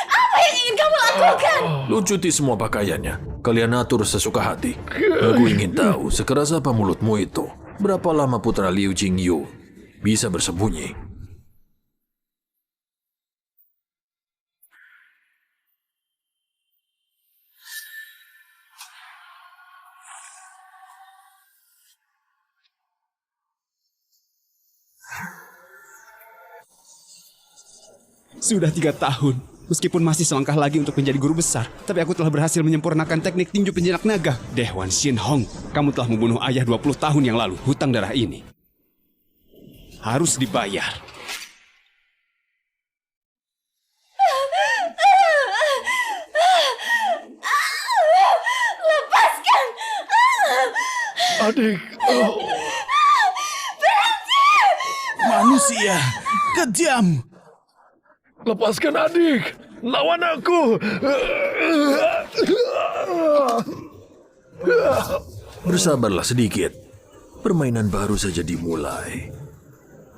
Apa yang ingin kamu lakukan? Lucuti semua pakaiannya. Kalian atur sesuka hati. Aku ingin tahu sekeras apa mulutmu itu. Berapa lama putra Liu Jingyu bisa bersembunyi? Sudah 3 tahun. Meskipun masih selangkah lagi untuk menjadi guru besar, tapi aku telah berhasil menyempurnakan teknik tinju penjinak naga. Dewan Xinhong, kamu telah membunuh ayah 20 tahun yang lalu. Hutang darah ini harus dibayar. Lepaskan! Adik. Berhenti! Manusia kejam. Lepaskan adik. Lawan aku. Bersabarlah sedikit. Permainan baru saja dimulai.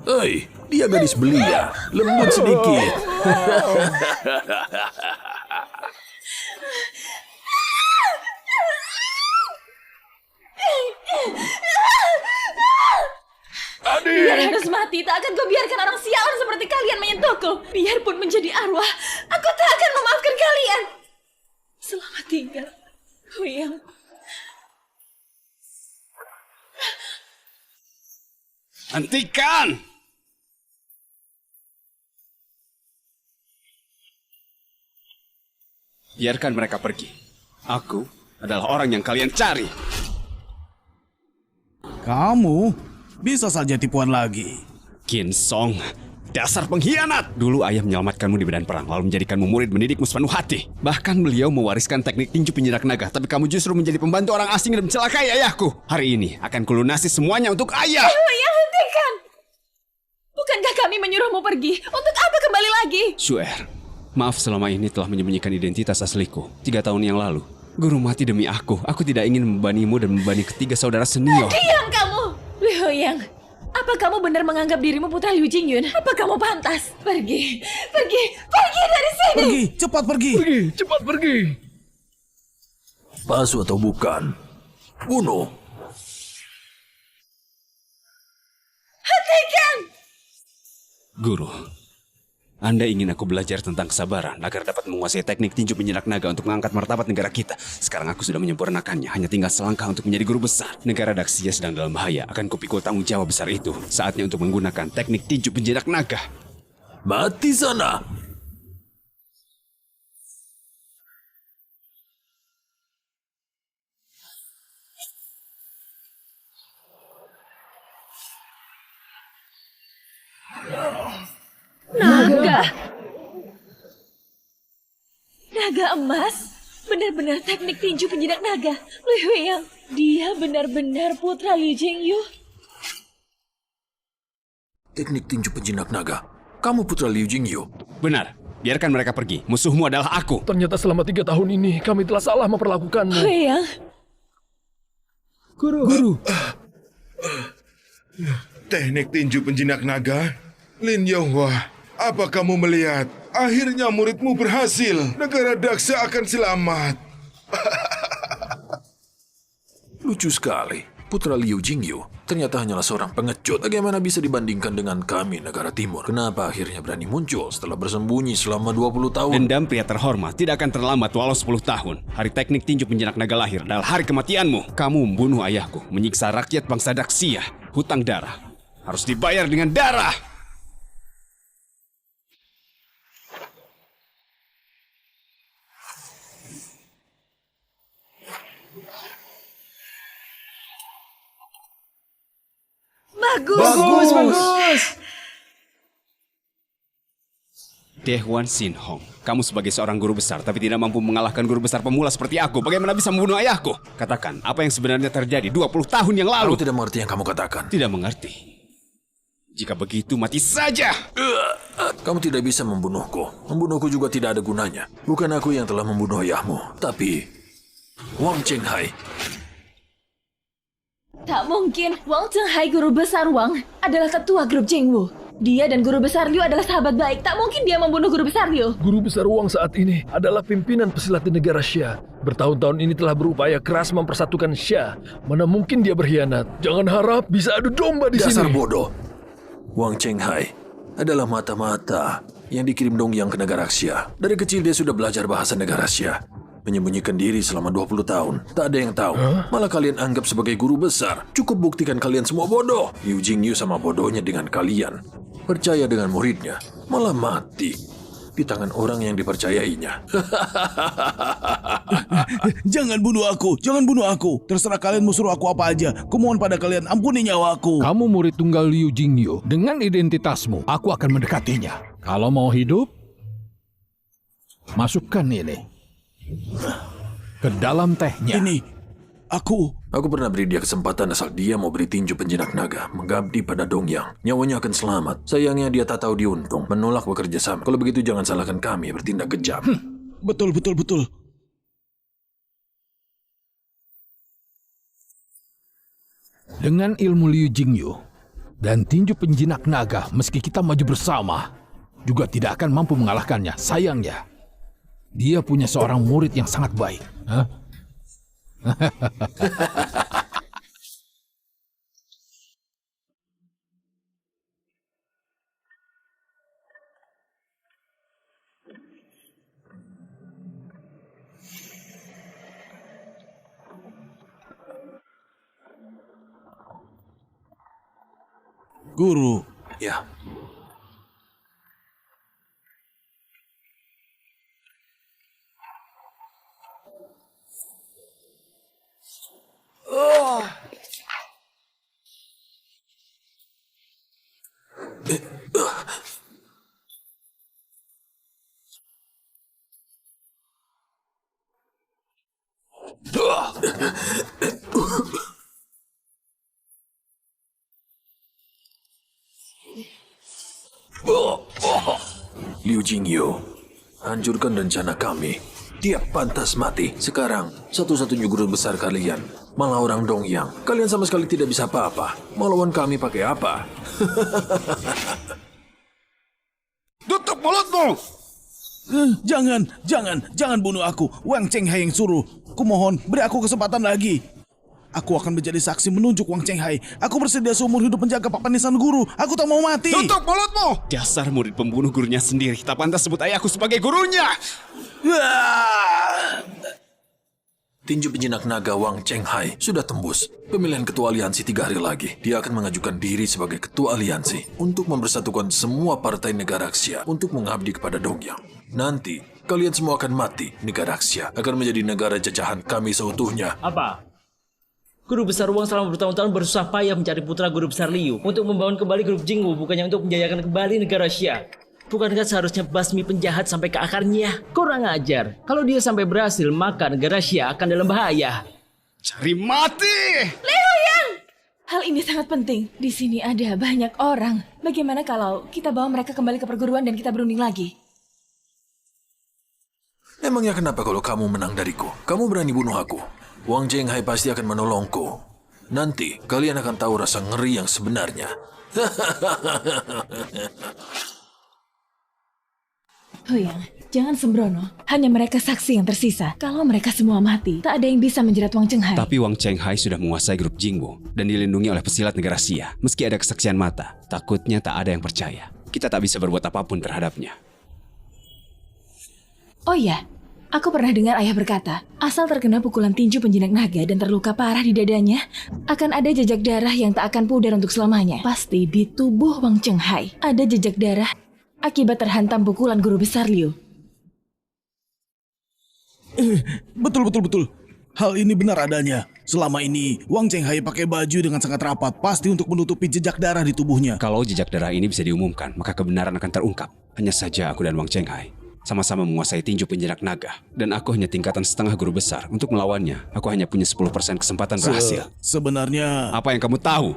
Hei, dia gadis belia. Lembut sedikit. Dia harus mati. Tak akan kubiarkan orang sialan seperti kalian menyentuhku. Biarpun menjadi arwah, aku tak akan memaafkan kalian. Selamat tinggal, Huyang. Hentikan! Biarkan mereka pergi. Aku adalah orang yang kalian cari. Kamu bisa saja tipuan lagi. Qin Song, dasar pengkhianat! Dulu ayah menyelamatkanmu di medan perang, lalu menjadikanmu murid mendidikmu sepenuh hati. Bahkan beliau mewariskan teknik tinju penjinak naga, tapi kamu justru menjadi pembantu orang asing dan mencelakai ayahku. Hari ini akan kulunasi semuanya untuk ayah. Huyang, hentikan! Bukankah kami menyuruhmu pergi? Untuk apa kembali lagi? Shu'er, maaf selama ini telah menyembunyikan identitas asliku. 3 tahun yang lalu, guru mati demi aku. Aku tidak ingin membebanimu dan membebani ketiga saudara senior. Diam kamu! Huyang, apa kamu benar menganggap dirimu putra Liu Jingyun? Apa kamu pantas? Pergi dari sini! Pergi, cepat pergi! Cepat pergi! Palsu atau bukan? Bunuh. Hentikan! Guru, Anda ingin aku belajar tentang kesabaran agar dapat menguasai teknik tinju penjinak naga untuk mengangkat martabat negara kita. Sekarang aku sudah menyempurnakannya, hanya tinggal selangkah untuk menjadi guru besar. Negara Daxia sedang dalam bahaya, akan kupikul tanggung jawab besar itu. Saatnya untuk menggunakan teknik tinju penjinak naga. Mati sana! Naga emas? Benar-benar teknik tinju penjinak naga. Liu Huyang, dia benar-benar putra Liu Jingyu. Teknik tinju penjinak naga. Kamu putra Liu Jingyu. Benar, biarkan mereka pergi. Musuhmu adalah aku. Ternyata selama 3 tahun ini kami telah salah memperlakukanmu. Huyang. Guru. Teknik tinju penjinak naga? Lin Yonghua, apa kamu melihat? Akhirnya muridmu berhasil. Negara Daxia akan selamat. Lucu sekali. Putra Liu Jingyu ternyata hanyalah seorang pengecut. Bagaimana bisa dibandingkan dengan kami, negara timur? Kenapa akhirnya berani muncul setelah bersembunyi selama 20 tahun? Dendam pria terhormat tidak akan terlambat walau 10 tahun. Hari teknik tinju penjinak naga lahir adalah hari kematianmu. Kamu membunuh ayahku, menyiksa rakyat bangsa Daxia. Hutang darah harus dibayar dengan darah. Bagus. Daehwan Shin Hong, kamu sebagai seorang guru besar tapi tidak mampu mengalahkan guru besar pemula seperti aku. Bagaimana bisa membunuh ayahku? Katakan, apa yang sebenarnya terjadi 20 tahun yang lalu? Aku tidak mengerti yang kamu katakan. Tidak mengerti. Jika begitu, mati saja. Kamu tidak bisa membunuhku. Membunuhku juga tidak ada gunanya. Bukan aku yang telah membunuh ayahmu, tapi Wang Chenghai. Tak mungkin. Wang Chenghai, guru besar Wang, adalah ketua grup Jingwu. Dia dan guru besar Liu adalah sahabat baik. Tak mungkin dia membunuh guru besar Liu. Guru besar Wang saat ini adalah pimpinan pesilat di negara Xia. Bertahun-tahun ini telah berupaya keras mempersatukan Xia. Mana mungkin dia berkhianat? Jangan harap bisa adu domba di sini. Dasar bodoh. Wang Chenghai adalah mata-mata yang dikirim Dongyang ke negara Xia. Dari kecil dia sudah belajar bahasa negara Xia. Menyembunyikan diri selama 20 tahun. Tak ada yang tahu. Malah kalian anggap sebagai guru besar. Cukup buktikan kalian semua bodoh. Liu Jingyu sama bodohnya dengan kalian. Percaya dengan muridnya, malah mati di tangan orang yang dipercayainya. Jangan bunuh aku. Terserah kalian mau suruh aku apa aja. Kumohon pada kalian, ampuni nyawaku. Kamu murid tunggal Liu Jingyu. Dengan identitasmu, aku akan mendekatinya. Kalau mau hidup, masukkan ini ke dalam tehnya. Aku pernah beri dia kesempatan asal dia mau beri tinju penjinak naga, mengabdi pada Dongyang. Nyawanya akan selamat. Sayangnya dia tak tahu diuntung, menolak bekerja sama. Kalau begitu jangan salahkan kami bertindak kejam. Betul. Dengan ilmu Liu Jingyu dan tinju penjinak naga, meski kita maju bersama, juga tidak akan mampu mengalahkannya. Sayangnya, dia punya seorang murid yang sangat baik. Hah? Guru. Ya. Liu Jingyu, hancurkan rencana kami. Dia pantas mati. Sekarang, satu-satunya guru besar kalian malah orang Dongyang. Kalian sama sekali tidak bisa apa-apa. Mau lawan kami pakai apa? Tutup mulutmu! Jangan bunuh aku. Wang Chenghai yang suruh. Kumohon, beri aku kesempatan lagi. Aku akan menjadi saksi menunjuk Wang Chenghai. Aku bersedia seumur hidup menjaga papan nisan guru. Aku tak mau mati. Tutup mulutmu! Dasar murid pembunuh gurunya sendiri. Tak pantas sebut ayahku sebagai gurunya. Tinju penjinak naga Wang Chenghai sudah tembus. Pemilihan ketua aliansi 3 hari lagi. Dia akan mengajukan diri sebagai ketua aliansi untuk mempersatukan semua partai Negaraxia untuk mengabdi kepada Dongyang. Nanti, kalian semua akan mati. Negaraxia akan menjadi negara jajahan kami seutuhnya. Apa? Guru besar Wang selama bertahun-tahun bersusah payah mencari putra guru besar Liu untuk membangun kembali grup Jingwu, bukannya untuk menjayakan kembali negara Xia. Bukankah seharusnya basmi penjahat sampai ke akarnya? Kurang ajar. Kalau dia sampai berhasil, maka negara Xia akan dalam bahaya. Cari mati! Liu Yang! Hal ini sangat penting. Di sini ada banyak orang. Bagaimana kalau kita bawa mereka kembali ke perguruan dan kita berunding lagi? Emangnya kenapa kalau kamu menang dariku? Kamu berani bunuh aku? Wang Chenghai pasti akan menolongku. Nanti kalian akan tahu rasa ngeri yang sebenarnya. Huyang, jangan sembrono. Hanya mereka saksi yang tersisa. Kalau mereka semua mati, tak ada yang bisa menjerat Wang Chenghai. Tapi Wang Chenghai sudah menguasai grup Jingwu dan dilindungi oleh pesilat negara Xia. Meski ada kesaksian mata, takutnya tak ada yang percaya. Kita tak bisa berbuat apapun terhadapnya. Oh iya, aku pernah dengar ayah berkata, asal terkena pukulan tinju penjinak naga dan terluka parah di dadanya, akan ada jejak darah yang tak akan pudar untuk selamanya. Pasti di tubuh Wang Chenghai ada jejak darah akibat terhantam pukulan guru besar Liu. Betul. Hal ini benar adanya. Selama ini, Wang Chenghai pakai baju dengan sangat rapat, pasti untuk menutupi jejak darah di tubuhnya. Kalau jejak darah ini bisa diumumkan, maka kebenaran akan terungkap. Hanya saja aku dan Wang Chenghai sama-sama menguasai tinju penjinak naga. Dan aku hanya tingkatan setengah guru besar. Untuk melawannya, aku hanya punya 10% kesempatan berhasil. Sebenarnya... Apa yang kamu tahu?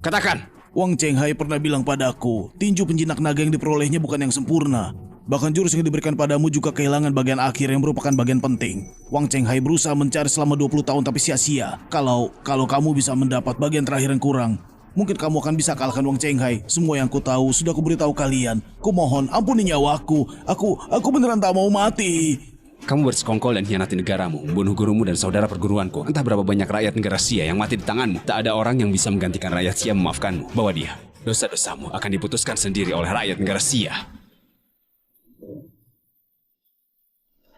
Katakan! Wang Chenghai pernah bilang padaku, tinju penjinak naga yang diperolehnya bukan yang sempurna. Bahkan jurus yang diberikan padamu juga kehilangan bagian akhir yang merupakan bagian penting. Wang Chenghai berusaha mencari selama 20 tahun tapi sia-sia. Kalau kamu bisa mendapat bagian terakhir yang kurang, mungkin kamu akan bisa kalahkan Wang Chenghai. Semua yang ku tahu sudah ku beritahu kalian. Kumohon ampuni nyawaku. Aku beneran tak mau mati. Kamu bersekongkol dan hianati negaramu, membunuh gurumu dan saudara perguruanku. Entah berapa banyak rakyat negara Xia yang mati di tanganmu. Tak ada orang yang bisa menggantikan rakyat Xia memaafkanmu. Bawa dia. Dosa-dosamu akan diputuskan sendiri oleh rakyat negara Xia.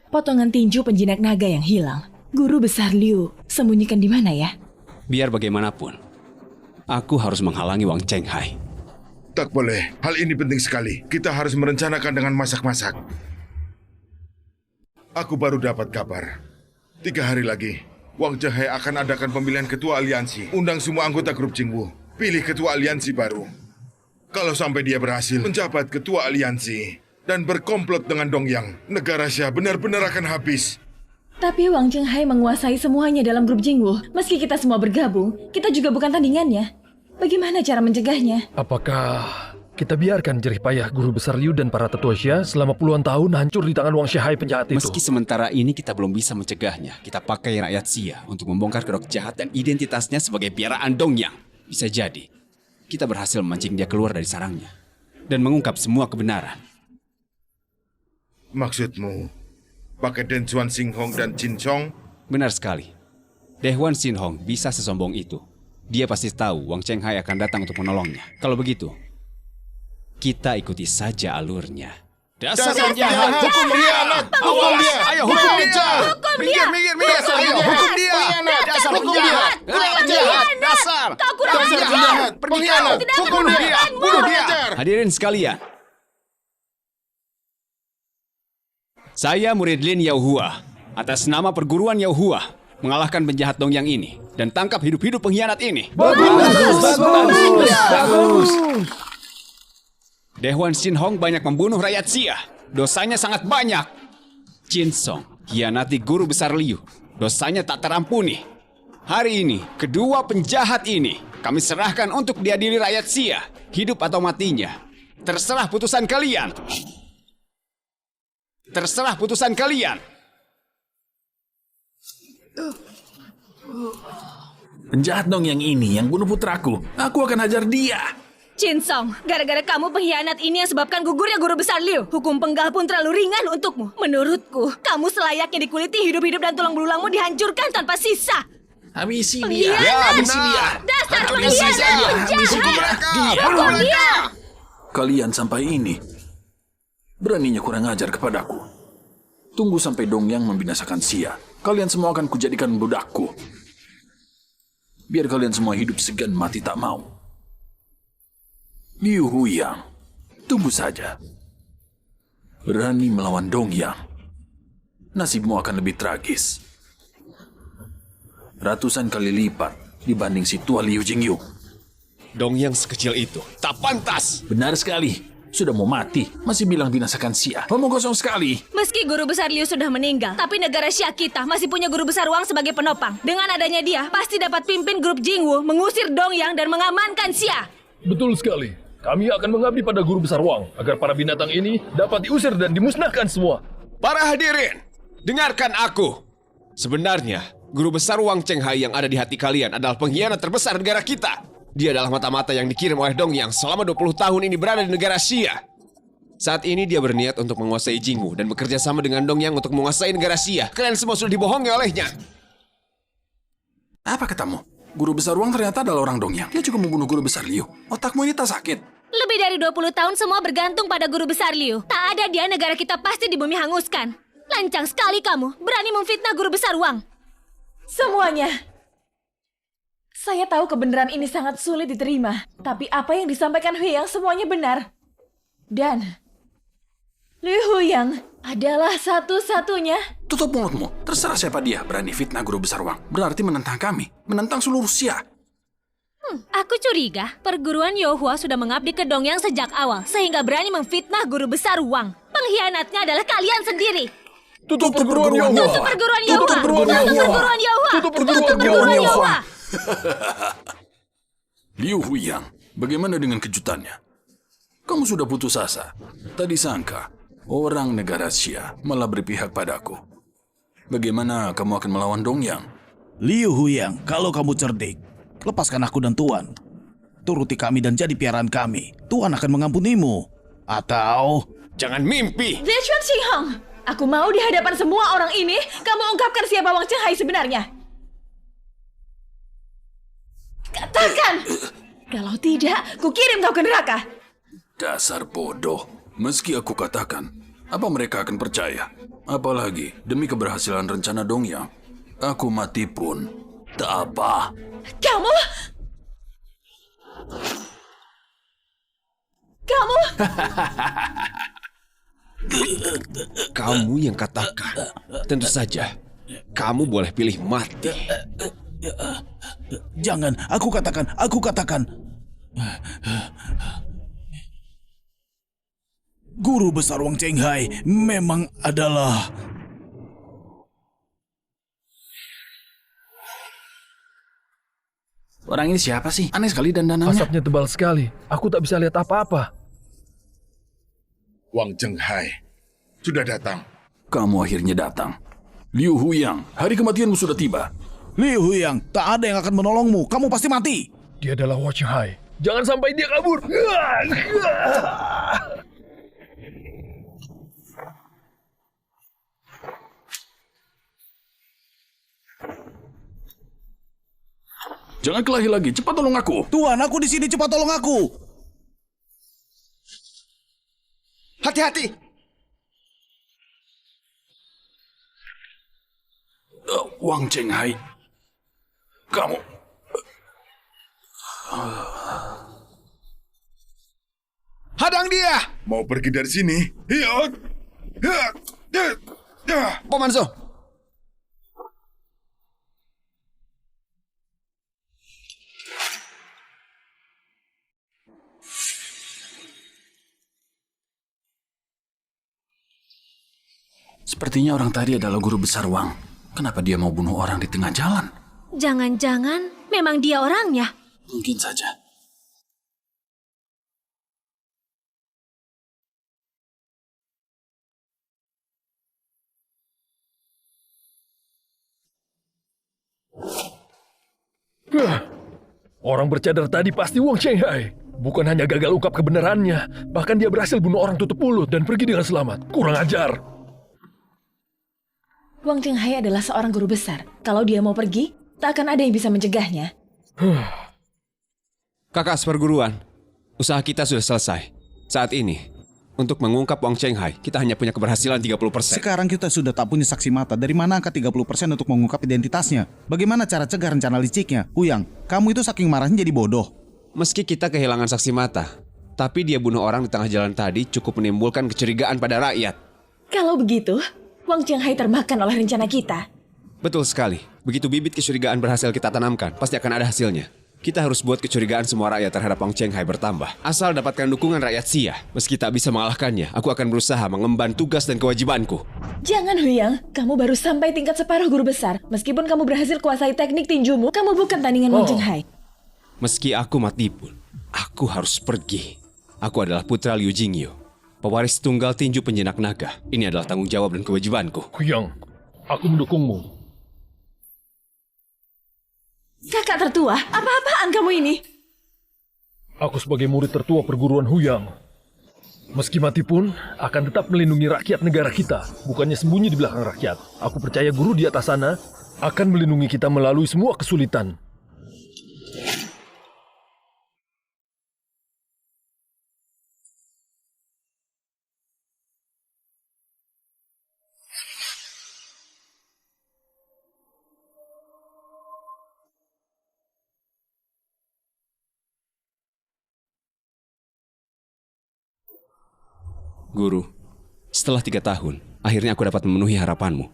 Potongan tinju penjinak naga yang hilang. Guru besar Liu sembunyikan di mana ya? Biar bagaimanapun, aku harus menghalangi Wang Chenghai. Tak boleh. Hal ini penting sekali. Kita harus merencanakan dengan masak-masak. Aku baru dapat kabar. 3 hari lagi, Wang Chenghai akan adakan pemilihan ketua aliansi. Undang semua anggota grup Jingwu. Pilih ketua aliansi baru. Kalau sampai dia berhasil menjabat ketua aliansi dan berkomplot dengan Dongyang, negara Xia benar-benar akan habis. Tapi Wang Chenghai menguasai semuanya dalam grup Jingwu. Meski kita semua bergabung, kita juga bukan tandingannya. Bagaimana cara mencegahnya? Apakah kita biarkan jerih payah guru besar Liu dan para tetua Xia selama puluhan tahun hancur di tangan Wang Shihai penjahat itu? Meski sementara ini kita belum bisa mencegahnya, kita pakai rakyat Xia untuk membongkar kedok jahat dan identitasnya sebagai piaraan Dongyang. Bisa jadi, kita berhasil memancing dia keluar dari sarangnya dan mengungkap semua kebenaran. Maksudmu, pakai Den Juan Xinghong dan Jin Chong? Benar sekali. Dehuan Xinhong bisa sesombong itu. Dia pasti tahu Wang Chenghai akan datang untuk menolongnya. Kalau begitu, kita ikuti saja alurnya. Dasar penjahat! Hukum dia, anak! Hukum dia! Ayo hukum dia! Minggir! Ayo hukum dia! Dasar penjahat! Dasar! Kau kurang ajar! Pengkhianat! Hukum dia! Bunuh dia! Hadirin sekalian, saya murid Lin Yaohua. Atas nama perguruan Yaohua, mengalahkan penjahat Dongyang ini dan tangkap hidup-hidup pengkhianat ini. Bagus! Dehuan Xinhong banyak membunuh rakyat Xia. Dosanya sangat banyak. Jin Song hianati guru besar Liu. Dosanya tak terampuni. Hari ini, kedua penjahat ini kami serahkan untuk diadili rakyat Xia. Hidup atau matinya. Terserah putusan kalian. Terserah putusan kalian. Penjahat Dongyang ini yang bunuh putraku. Aku akan hajar dia. Jin Song, gara-gara kamu pengkhianat ini yang sebabkan gugurnya guru besar Liu. Hukum penggal pun terlalu ringan untukmu. Menurutku, kamu selayaknya dikuliti hidup-hidup dan tulang belulangmu dihancurkan tanpa sisa. Habisi dia. Habisi dia. Dasar pengkhianat, penjahat. Hukum dia. Kalian sampai ini beraninya kurang ajar kepadaku. Tunggu sampai Dongyang membinasakan Xia. Kalian semua akan kujadikan budakku. Biar kalian semua hidup segan mati tak mau. Liu Huyang, tunggu saja. Berani melawan Dongyang, nasibmu akan lebih tragis. Ratusan kali lipat dibanding si tua Liu Jingyu. Dongyang sekecil itu tak pantas. Benar sekali. Sudah mau mati, masih bilang binasakan Xia. Ngomong kosong sekali. Meski guru besar Liu sudah meninggal, tapi negara Xia kita masih punya guru besar Wang sebagai penopang. Dengan adanya dia, pasti dapat pimpin grup Jingwu, mengusir Dongyang dan mengamankan Xia. Betul sekali. Kami akan mengabdi pada guru besar Wang agar para binatang ini dapat diusir dan dimusnahkan semua. Para hadirin, dengarkan aku. Sebenarnya, guru besar Wang Chenghai yang ada di hati kalian adalah pengkhianat terbesar negara kita. Dia adalah mata-mata yang dikirim oleh Dongyang selama 20 tahun ini berada di negara Xia. Saat ini dia berniat untuk menguasai Jingwu dan bekerja sama dengan Dongyang untuk menguasai negara Xia. Kalian semua sudah dibohongi olehnya. Apa katamu? Guru besar Wang ternyata adalah orang Dongyang. Dia juga membunuh guru besar Liu. Otakmu ini tak sakit. Lebih dari 20 tahun semua bergantung pada guru besar Liu. Tak ada dia, negara kita pasti di bumi hanguskan. Lancang sekali kamu, berani memfitnah guru besar Wang. Semuanya. Saya tahu kebenaran ini sangat sulit diterima. Tapi apa yang disampaikan Huyang semuanya benar. Dan Liu Huyang adalah satu-satunya. Tutup mulutmu. Terserah siapa dia berani fitnah guru besar Wang. Berarti menentang kami. Menentang seluruh Xia. Aku curiga perguruan Yaohua sudah mengabdi ke Dongyang sejak awal. Sehingga berani memfitnah guru besar Wang. Pengkhianatnya adalah kalian sendiri. Tutup perguruan Yaohua. Tutup perguruan Yaohua. Tutup perguruan Yaohua. Tutup perguruan Yaohua. Liu Huyang, bagaimana dengan kejutannya? Kamu sudah putus asa. Tadi sangka orang negara Xia malah berpihak padaku. Bagaimana kamu akan melawan Dongyang? Liu Huyang, kalau kamu cerdik, lepaskan aku dan Tuan. Turuti kami dan jadi piaraan kami. Tuan akan mengampunimu. Atau... Jangan mimpi! Dechuan Xinghong, aku mau di hadapan semua orang ini, kamu ungkapkan siapa Wang Chenghai sebenarnya. Katakan! Kalau tidak, ku kirim kau ke neraka. Dasar bodoh. Meski aku katakan, apa mereka akan percaya? Apalagi demi keberhasilan rencana Dongyang, aku mati pun tak apa. Kamu? Kamu yang katakan. Tentu saja, kamu boleh pilih mati. Jangan, aku katakan. Guru besar Wang Chenghai memang adalah Orang ini siapa sih? Aneh sekali dandanannya. Asapnya tebal sekali. Aku tak bisa lihat apa-apa. Wang Chenghai sudah datang. Kamu akhirnya datang. Liu Huyang, hari kematianmu sudah tiba. Liu Huyang, tak ada yang akan menolongmu. Kamu pasti mati. Dia adalah Wang Chenghai. Jangan sampai dia kabur. Jangan kelahi lagi, cepat tolong aku. Tuan, aku di sini, cepat tolong aku. Hati-hati. Wang Chenghai, kamu... Hadang dia. Mau pergi dari sini? Paman So. Sepertinya orang tadi adalah guru besar Wang. Kenapa dia mau bunuh orang di tengah jalan? Jangan-jangan memang dia orangnya. Mungkin saja. Orang bercadar tadi pasti Wang Chenghai. Bukan hanya gagal ungkap kebenarannya, bahkan dia berhasil bunuh orang tutup mulut dan pergi dengan selamat. Kurang ajar. Wang Chenghai adalah seorang guru besar. Kalau dia mau pergi, tak akan ada yang bisa mencegahnya. Kakak seperguruan, usaha kita sudah selesai. Saat ini, untuk mengungkap Wang Chenghai, kita hanya punya keberhasilan 30%. Sekarang kita sudah tak punya saksi mata. Dari mana angka 30% untuk mengungkap identitasnya? Bagaimana cara cegah rencana liciknya? Huyang, kamu itu saking marahnya jadi bodoh. Meski kita kehilangan saksi mata, tapi dia bunuh orang di tengah jalan tadi cukup menimbulkan kecurigaan pada rakyat. Kalau begitu, Wang Chenghai termakan oleh rencana kita. Betul sekali. Begitu bibit kecurigaan berhasil kita tanamkan, pasti akan ada hasilnya. Kita harus buat kecurigaan semua rakyat terhadap Wang Chenghai bertambah. Asal dapatkan dukungan rakyat Xia. Meski tak bisa mengalahkannya, aku akan berusaha mengemban tugas dan kewajibanku. Jangan Huyang, kamu baru sampai tingkat separuh guru besar. Meskipun kamu berhasil kuasai teknik tinjumu, kamu bukan tandingan Wang Chenghai. Meski aku mati pun, aku harus pergi. Aku adalah putra Liu Jingyu, pewaris tunggal tinju penjinak naga. Ini adalah tanggung jawab dan kewajibanku. Huyang, aku mendukungmu. Kakak tertua, apa-apaan kamu ini? Aku sebagai murid tertua perguruan Huyang. Meski mati pun, akan tetap melindungi rakyat negara kita. Bukannya sembunyi di belakang rakyat. Aku percaya guru di atas sana akan melindungi kita melalui semua kesulitan. Guru, setelah 3 tahun, akhirnya aku dapat memenuhi harapanmu.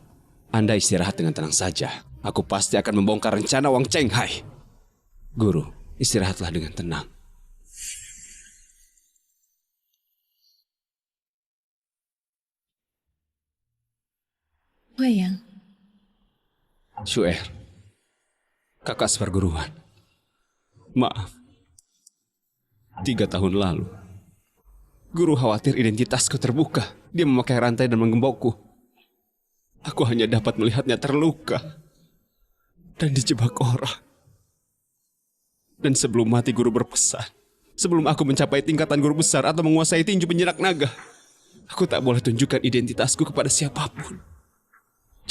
Anda istirahat dengan tenang saja. Aku pasti akan membongkar rencana Wang Chenghai. Guru, istirahatlah dengan tenang. Huyang. Xuer, kakak seperguruan. Maaf, 3 tahun lalu, Guru khawatir identitasku terbuka. Dia memakai rantai dan menggembokku. Aku hanya dapat melihatnya terluka dan dijebak orang. Dan sebelum mati guru berpesan, sebelum aku mencapai tingkatan guru besar atau menguasai tinju penjinak naga, aku tak boleh tunjukkan identitasku kepada siapapun.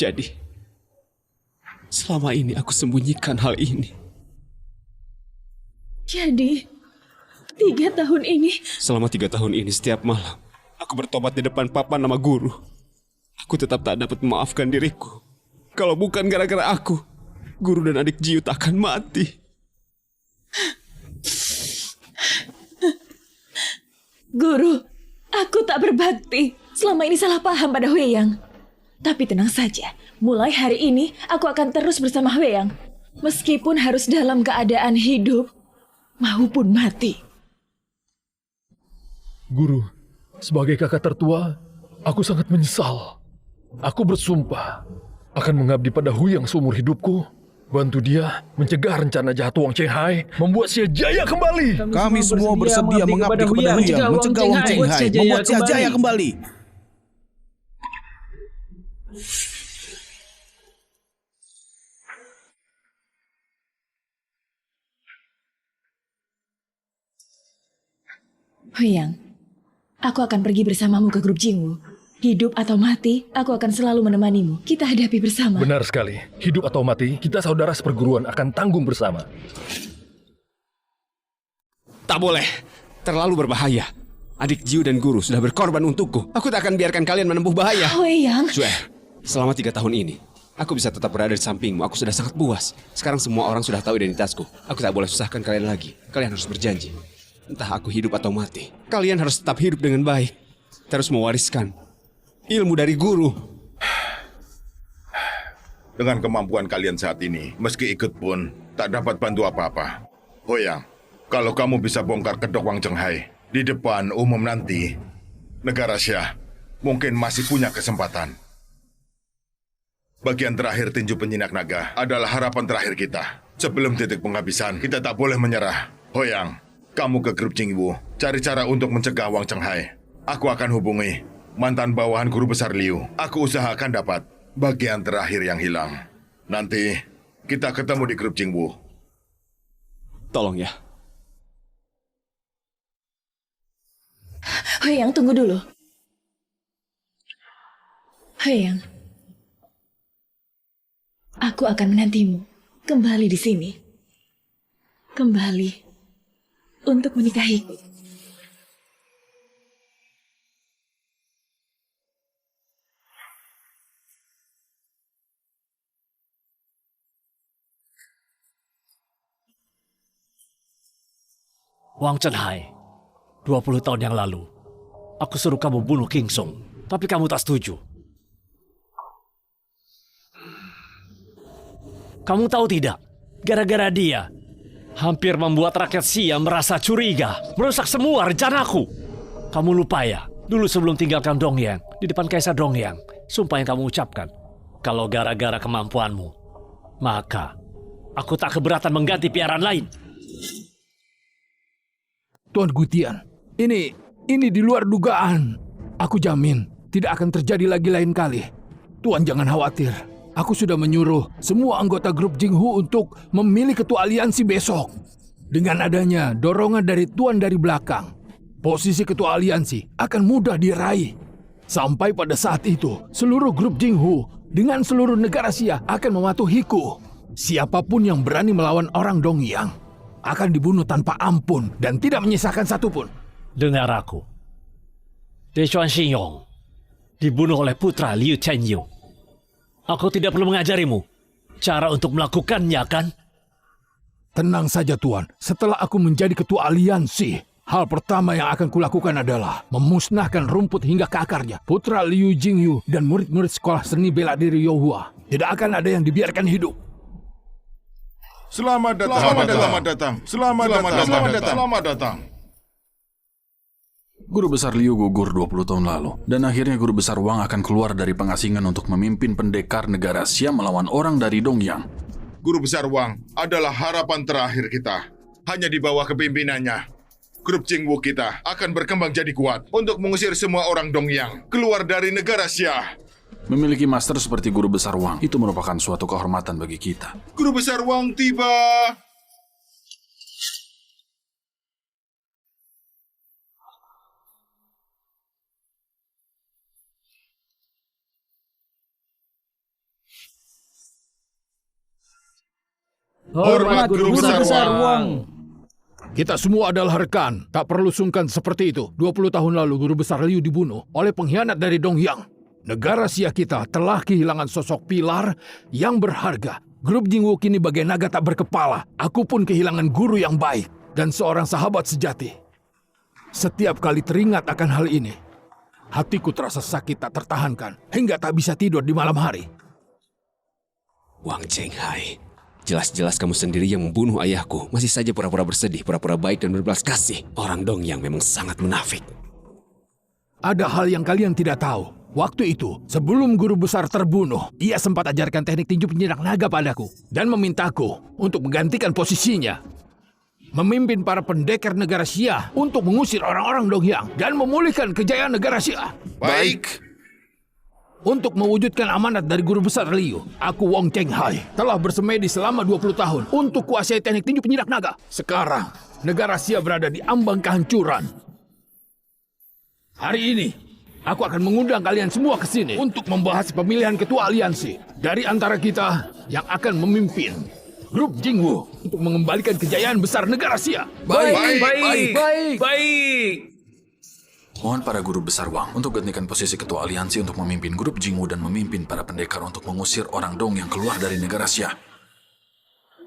Jadi, selama ini aku sembunyikan hal ini. Jadi, 3 tahun ini... Selama 3 tahun ini setiap malam, aku bertobat di depan papan nama guru. Aku tetap tak dapat memaafkan diriku. Kalau bukan gara-gara aku, guru dan adik Jiu tak akan mati. Guru, aku tak berbakti. Selama ini salah paham pada Huyang. Tapi tenang saja, mulai hari ini aku akan terus bersama Huyang. Meskipun harus dalam keadaan hidup maupun mati. Guru, sebagai kakak tertua, aku sangat menyesal. Aku bersumpah akan mengabdi pada Huyang seumur hidupku Bantu dia mencegah rencana jahat Wang Chenghai, membuat Xie Jaya kembali. Kami semua bersedia mengabdi kepada Huyang, mencegah Wang Chenghai, membuat Xie Jaya kembali. Huyang, aku akan pergi bersamamu ke grup Jingwu. Hidup atau mati, aku akan selalu menemanimu. Kita hadapi bersama. Benar sekali. Hidup atau mati, kita saudara seperguruan akan tanggung bersama. Tak boleh. Terlalu berbahaya. Adik Jiu dan guru sudah berkorban untukku. Aku tak akan biarkan kalian menempuh bahaya. Huyang. Swear, selama 3 tahun ini, aku bisa tetap berada di sampingmu. Aku sudah sangat puas. Sekarang semua orang sudah tahu identitasku. Aku tak boleh susahkan kalian lagi. Kalian harus berjanji. Entah aku hidup atau mati, kalian harus tetap hidup dengan baik. Terus mewariskan ilmu dari guru. Dengan kemampuan kalian saat ini, meski ikut pun tak dapat bantu apa-apa. Huyang, kalau kamu bisa bongkar kedok Wang Chenghai di depan umum nanti, negara Xia mungkin masih punya kesempatan. Bagian terakhir tinju penjinak naga adalah harapan terakhir kita. Sebelum titik penghabisan, kita tak boleh menyerah. Huyang, kamu ke grup Jingwu, cari cara untuk mencegah Wang Chenghai. Aku akan hubungi mantan bawahan guru besar Liu. Aku usahakan dapat bagian terakhir yang hilang. Nanti kita ketemu di grup Jingwu. Tolong ya. Huyang, tunggu dulu. Huyang, aku akan menantimu kembali di sini. Kembali untuk menikahiku. Wang Chenghai, 20 tahun yang lalu, aku suruh kamu bunuh King Song, tapi kamu tak setuju. Kamu tahu tidak, gara-gara dia, hampir membuat rakyat Xia merasa curiga, merusak semua rencanaku. Kamu lupa ya, dulu sebelum tinggalkan Dongyang, di depan Kaisar Dongyang, sumpah yang kamu ucapkan, kalau gara-gara kemampuanmu, maka aku tak keberatan mengganti piaraan lain. Tuan Gutian, ini di luar dugaan. Aku jamin tidak akan terjadi lagi lain kali. Tuan jangan khawatir. Aku sudah menyuruh semua anggota grup Jinghu untuk memilih ketua aliansi besok. Dengan adanya dorongan dari Tuan dari belakang, posisi ketua aliansi akan mudah diraih. Sampai pada saat itu, seluruh grup Jinghu dengan seluruh negara Xia akan mematuhiku. Siapapun yang berani melawan orang Dongyang akan dibunuh tanpa ampun dan tidak menyisakan satupun. Dengar aku. Dechuan Xinyong dibunuh oleh putra Liu Chenyu. Aku tidak perlu mengajarimu cara untuk melakukannya, kan? Tenang saja, Tuan. Setelah aku menjadi ketua aliansi, hal pertama yang akan kulakukan adalah memusnahkan rumput hingga ke akarnya. Putra Liu Jingyu dan murid-murid sekolah seni bela diri Youhua tidak akan ada yang dibiarkan hidup. Selamat datang. Selamat datang. Guru Besar Liu gugur 20 tahun lalu, dan akhirnya Guru Besar Wang akan keluar dari pengasingan untuk memimpin pendekar negara Xia melawan orang dari Dongyang. Guru Besar Wang adalah harapan terakhir kita. Hanya di bawah kepimpinannya, grup Jingwu kita akan berkembang jadi kuat untuk mengusir semua orang Dongyang keluar dari negara Xia. Memiliki master seperti Guru Besar Wang itu merupakan suatu kehormatan bagi kita. Guru Besar Wang tiba. Hormat Guru Besar Wang. Kita semua adalah rekan, tak perlu sungkan seperti itu. 20 tahun lalu Guru Besar Liu dibunuh oleh pengkhianat dari Dongyang. Negara Xia kita telah kehilangan sosok pilar yang berharga. Grup Jingwu kini bagai naga tak berkepala. Aku pun kehilangan guru yang baik dan seorang sahabat sejati. Setiap kali teringat akan hal ini, hatiku terasa sakit tak tertahankan hingga tak bisa tidur di malam hari. Wang Chenghai, jelas-jelas kamu sendiri yang membunuh ayahku. Masih saja pura-pura bersedih, pura-pura baik dan berbelas kasih. Orang Dongyang memang sangat munafik. Ada hal yang kalian tidak tahu. Waktu itu, sebelum guru besar terbunuh, ia sempat ajarkan teknik tinju penjinak naga padaku dan memintaku untuk menggantikan posisinya. Memimpin para pendekar negara Xia untuk mengusir orang-orang Dongyang dan memulihkan kejayaan negara Xia. Baik. Untuk mewujudkan amanat dari guru besar Liu, aku Wang Chenghai telah bersemedi selama 20 tahun untuk kuasai teknik tinju penjinak naga. Sekarang, negara Xia berada di ambang kehancuran. Hari ini, aku akan mengundang kalian semua ke sini untuk membahas pemilihan ketua aliansi dari antara kita yang akan memimpin grup Jingwu untuk mengembalikan kejayaan besar negara Xia. Baik. Mohon para guru besar Wang untuk gantikan posisi ketua aliansi untuk memimpin grup Jingwu dan memimpin para pendekar untuk mengusir orang Dong yang keluar dari negara Xia.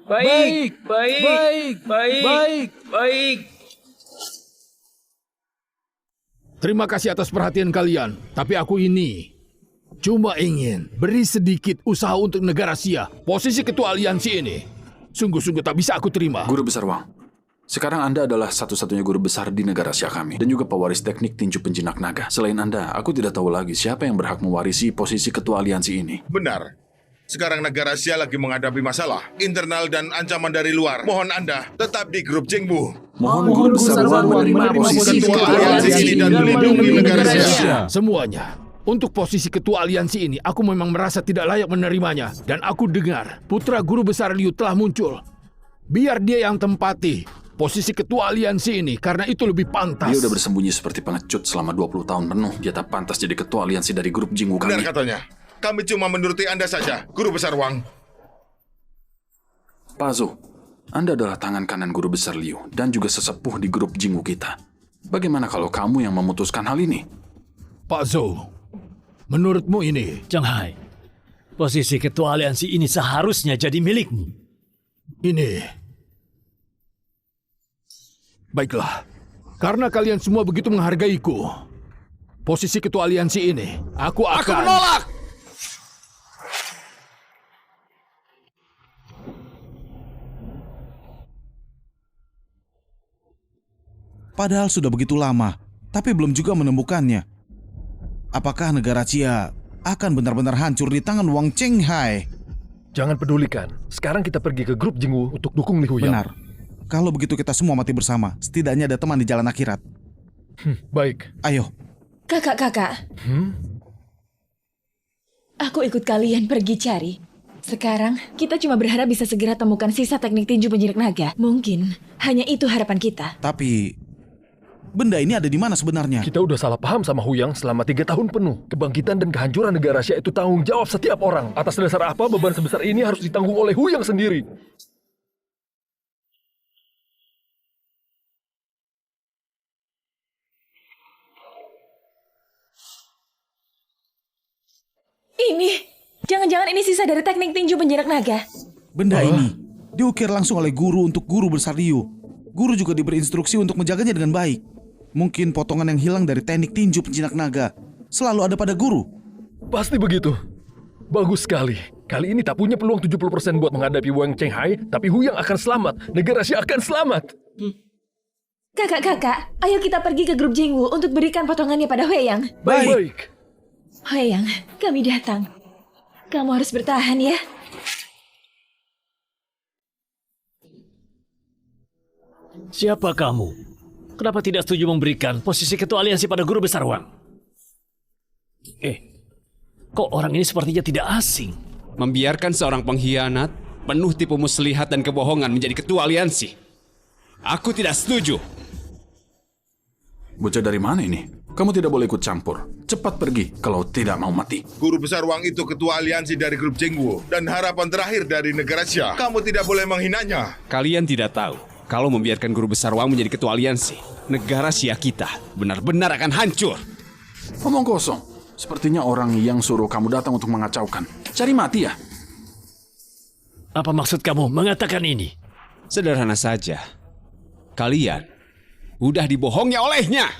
Baik. Terima kasih atas perhatian kalian, tapi aku ini cuma ingin beri sedikit usaha untuk negara Xia. Posisi ketua aliansi ini sungguh-sungguh tak bisa aku terima. Guru besar Wang, sekarang Anda adalah satu-satunya guru besar di negara Xia kami dan juga pewaris teknik tinju penjinak naga. Selain Anda, aku tidak tahu lagi siapa yang berhak mewarisi posisi ketua aliansi ini. Benar. Sekarang negara Xia lagi menghadapi masalah internal dan ancaman dari luar. Mohon Anda tetap di grup Jingwu. Mohon guru besar Wang menerima posisi ketua aliansi ini dan melindungi negara Xia. Semuanya. Untuk posisi ketua aliansi ini, aku memang merasa tidak layak menerimanya. Dan aku dengar putra guru besar Liu telah muncul. Biar dia yang tempati posisi ketua aliansi ini, karena itu lebih pantas. Dia udah bersembunyi seperti pengecut selama 20 tahun penuh. Dia tak pantas jadi ketua aliansi dari grup Jingwu kami. Benar katanya. Kami cuma menuruti Anda saja, guru besar Wang. Pak Zhou, Anda adalah tangan kanan guru besar Liu dan juga sesepuh di grup Jingwu kita. Bagaimana kalau kamu yang memutuskan hal ini? Pak Zhou, menurutmu ini? Chenghai, posisi ketua aliansi ini seharusnya jadi milikmu. Ini. Baiklah, karena kalian semua begitu menghargaiku, posisi ketua aliansi ini, aku menolak! Padahal sudah begitu lama, tapi belum juga menemukannya. Apakah negara Xia akan benar-benar hancur di tangan Wang Chenghai? Jangan pedulikan. Sekarang kita pergi ke grup Jingwu untuk dukung Li Huyang. Benar. Kalau begitu kita semua mati bersama. Setidaknya ada teman di jalan akhirat. Baik. Ayo. Kakak. Aku ikut kalian pergi cari. Sekarang, kita cuma berharap bisa segera temukan sisa teknik tinju penjinak naga. Mungkin hanya itu harapan kita. Tapi benda ini ada di mana sebenarnya? Kita udah salah paham sama Huyang selama 3 tahun penuh. Kebangkitan dan kehancuran negara Xia itu tanggung jawab setiap orang. Atas dasar apa beban sebesar ini harus ditanggung oleh Huyang sendiri? Ini, jangan-jangan ini sisa dari teknik tinju penjinak naga. Benda ini diukir langsung oleh guru untuk guru besar Liu. Guru juga diberi instruksi untuk menjaganya dengan baik. Mungkin potongan yang hilang dari teknik tinju penjinak naga selalu ada pada guru. Pasti begitu. Bagus sekali. Kali ini tak punya peluang 70% buat menghadapi Wang Chenghai, tapi Huyang akan selamat. Negara Xia akan selamat. Kakak, ayo kita pergi ke grup Jingwu untuk berikan potongannya pada Huyang. Baik. Huyang, kami datang. Kamu harus bertahan ya. Siapa kamu? Kenapa tidak setuju memberikan posisi ketua aliansi pada guru besar Wang? Kok orang ini sepertinya tidak asing? Membiarkan seorang pengkhianat, penuh tipu muslihat dan kebohongan menjadi ketua aliansi. Aku tidak setuju. Bocah dari mana ini? Kamu tidak boleh ikut campur. Cepat pergi kalau tidak mau mati. Guru besar Wang itu ketua aliansi dari grup Jingwu dan harapan terakhir dari negara Xia. Kamu tidak boleh menghinanya. Kalian tidak tahu, kalau membiarkan guru besar Wang menjadi ketua aliansi, negara Xia kita benar-benar akan hancur. Omong kosong. Sepertinya orang yang suruh kamu datang untuk mengacaukan. Cari mati ya? Apa maksud kamu mengatakan ini? Sederhana saja. Kalian udah dibohongnya olehnya.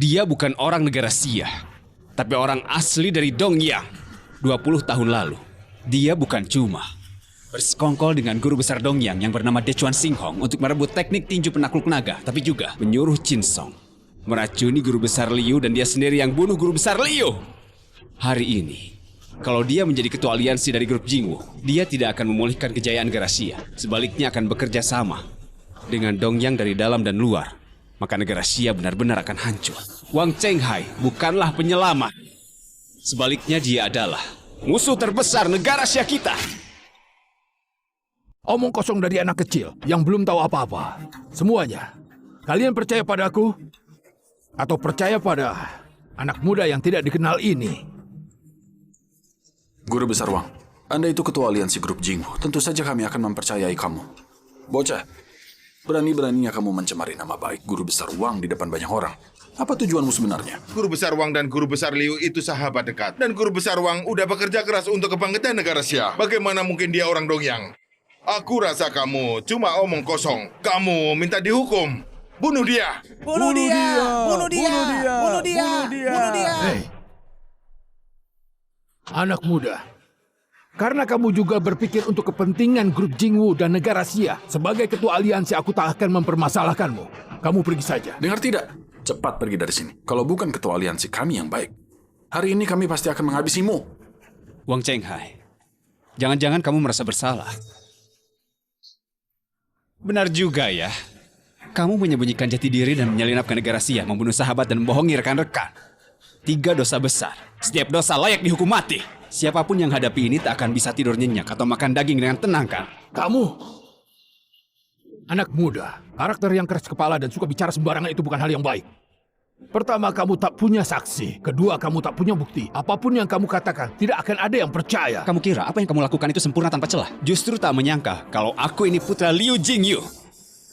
Dia bukan orang negara Xia, tapi orang asli dari Dongyang. 20 tahun lalu, dia bukan cuma bersekongkol dengan guru besar Dongyang yang bernama Dechuan Xinghong untuk merebut teknik tinju penakluk naga, tapi juga menyuruh Qin Song meracuni guru besar Liu dan dia sendiri yang bunuh guru besar Liu. Hari ini, kalau dia menjadi ketua aliansi dari grup Jingwu, dia tidak akan memulihkan kejayaan negara Xia. Sebaliknya akan bekerja sama dengan Dongyang dari dalam dan luar. Maka negara Xia benar-benar akan hancur. Wang Chenghai bukanlah penyelamat. Sebaliknya dia adalah musuh terbesar negara Xia kita. Omong kosong dari anak kecil yang belum tahu apa-apa. Semuanya. Kalian percaya padaku? Atau percaya pada anak muda yang tidak dikenal ini? Guru Besar Wang, Anda itu ketua aliansi grup Jingwu. Tentu saja kami akan mempercayai kamu. Bocah, berani-beraninya kamu mencemari nama baik Guru Besar Wang di depan banyak orang. Apa tujuanmu sebenarnya? Guru Besar Wang dan Guru Besar Liu itu sahabat dekat. Dan Guru Besar Wang udah bekerja keras untuk kebangkitan negara Xia. Bagaimana mungkin dia orang Dongyang? Aku rasa kamu cuma omong kosong. Kamu minta dihukum. Bunuh dia! Bunuh dia! Bunuh dia! Bunuh dia! Bunuh dia! Hei, anak muda, karena kamu juga berpikir untuk kepentingan grup Jingwu dan negara Xia, sebagai ketua aliansi aku tak akan mempermasalahkanmu. Kamu pergi saja. Dengar tidak? Cepat pergi dari sini. Kalau bukan ketua aliansi kami yang baik, hari ini kami pasti akan menghabisimu. Wang Chenghai, jangan-jangan kamu merasa bersalah. Benar juga ya. Kamu menyembunyikan jati diri dan menyelinapkan negara Xia, membunuh sahabat dan membohongi rekan-rekan. 3 dosa besar. Setiap dosa layak dihukum mati. Siapapun yang hadapi ini tak akan bisa tidur nyenyak atau makan daging dengan tenang, kan? Kamu, anak muda, karakter yang keras kepala dan suka bicara sembarangan itu bukan hal yang baik. Pertama, kamu tak punya saksi. Kedua, kamu tak punya bukti. Apapun yang kamu katakan, tidak akan ada yang percaya. Kamu kira apa yang kamu lakukan itu sempurna tanpa celah? Justru tak menyangka kalau aku ini putra Liu Jingyu.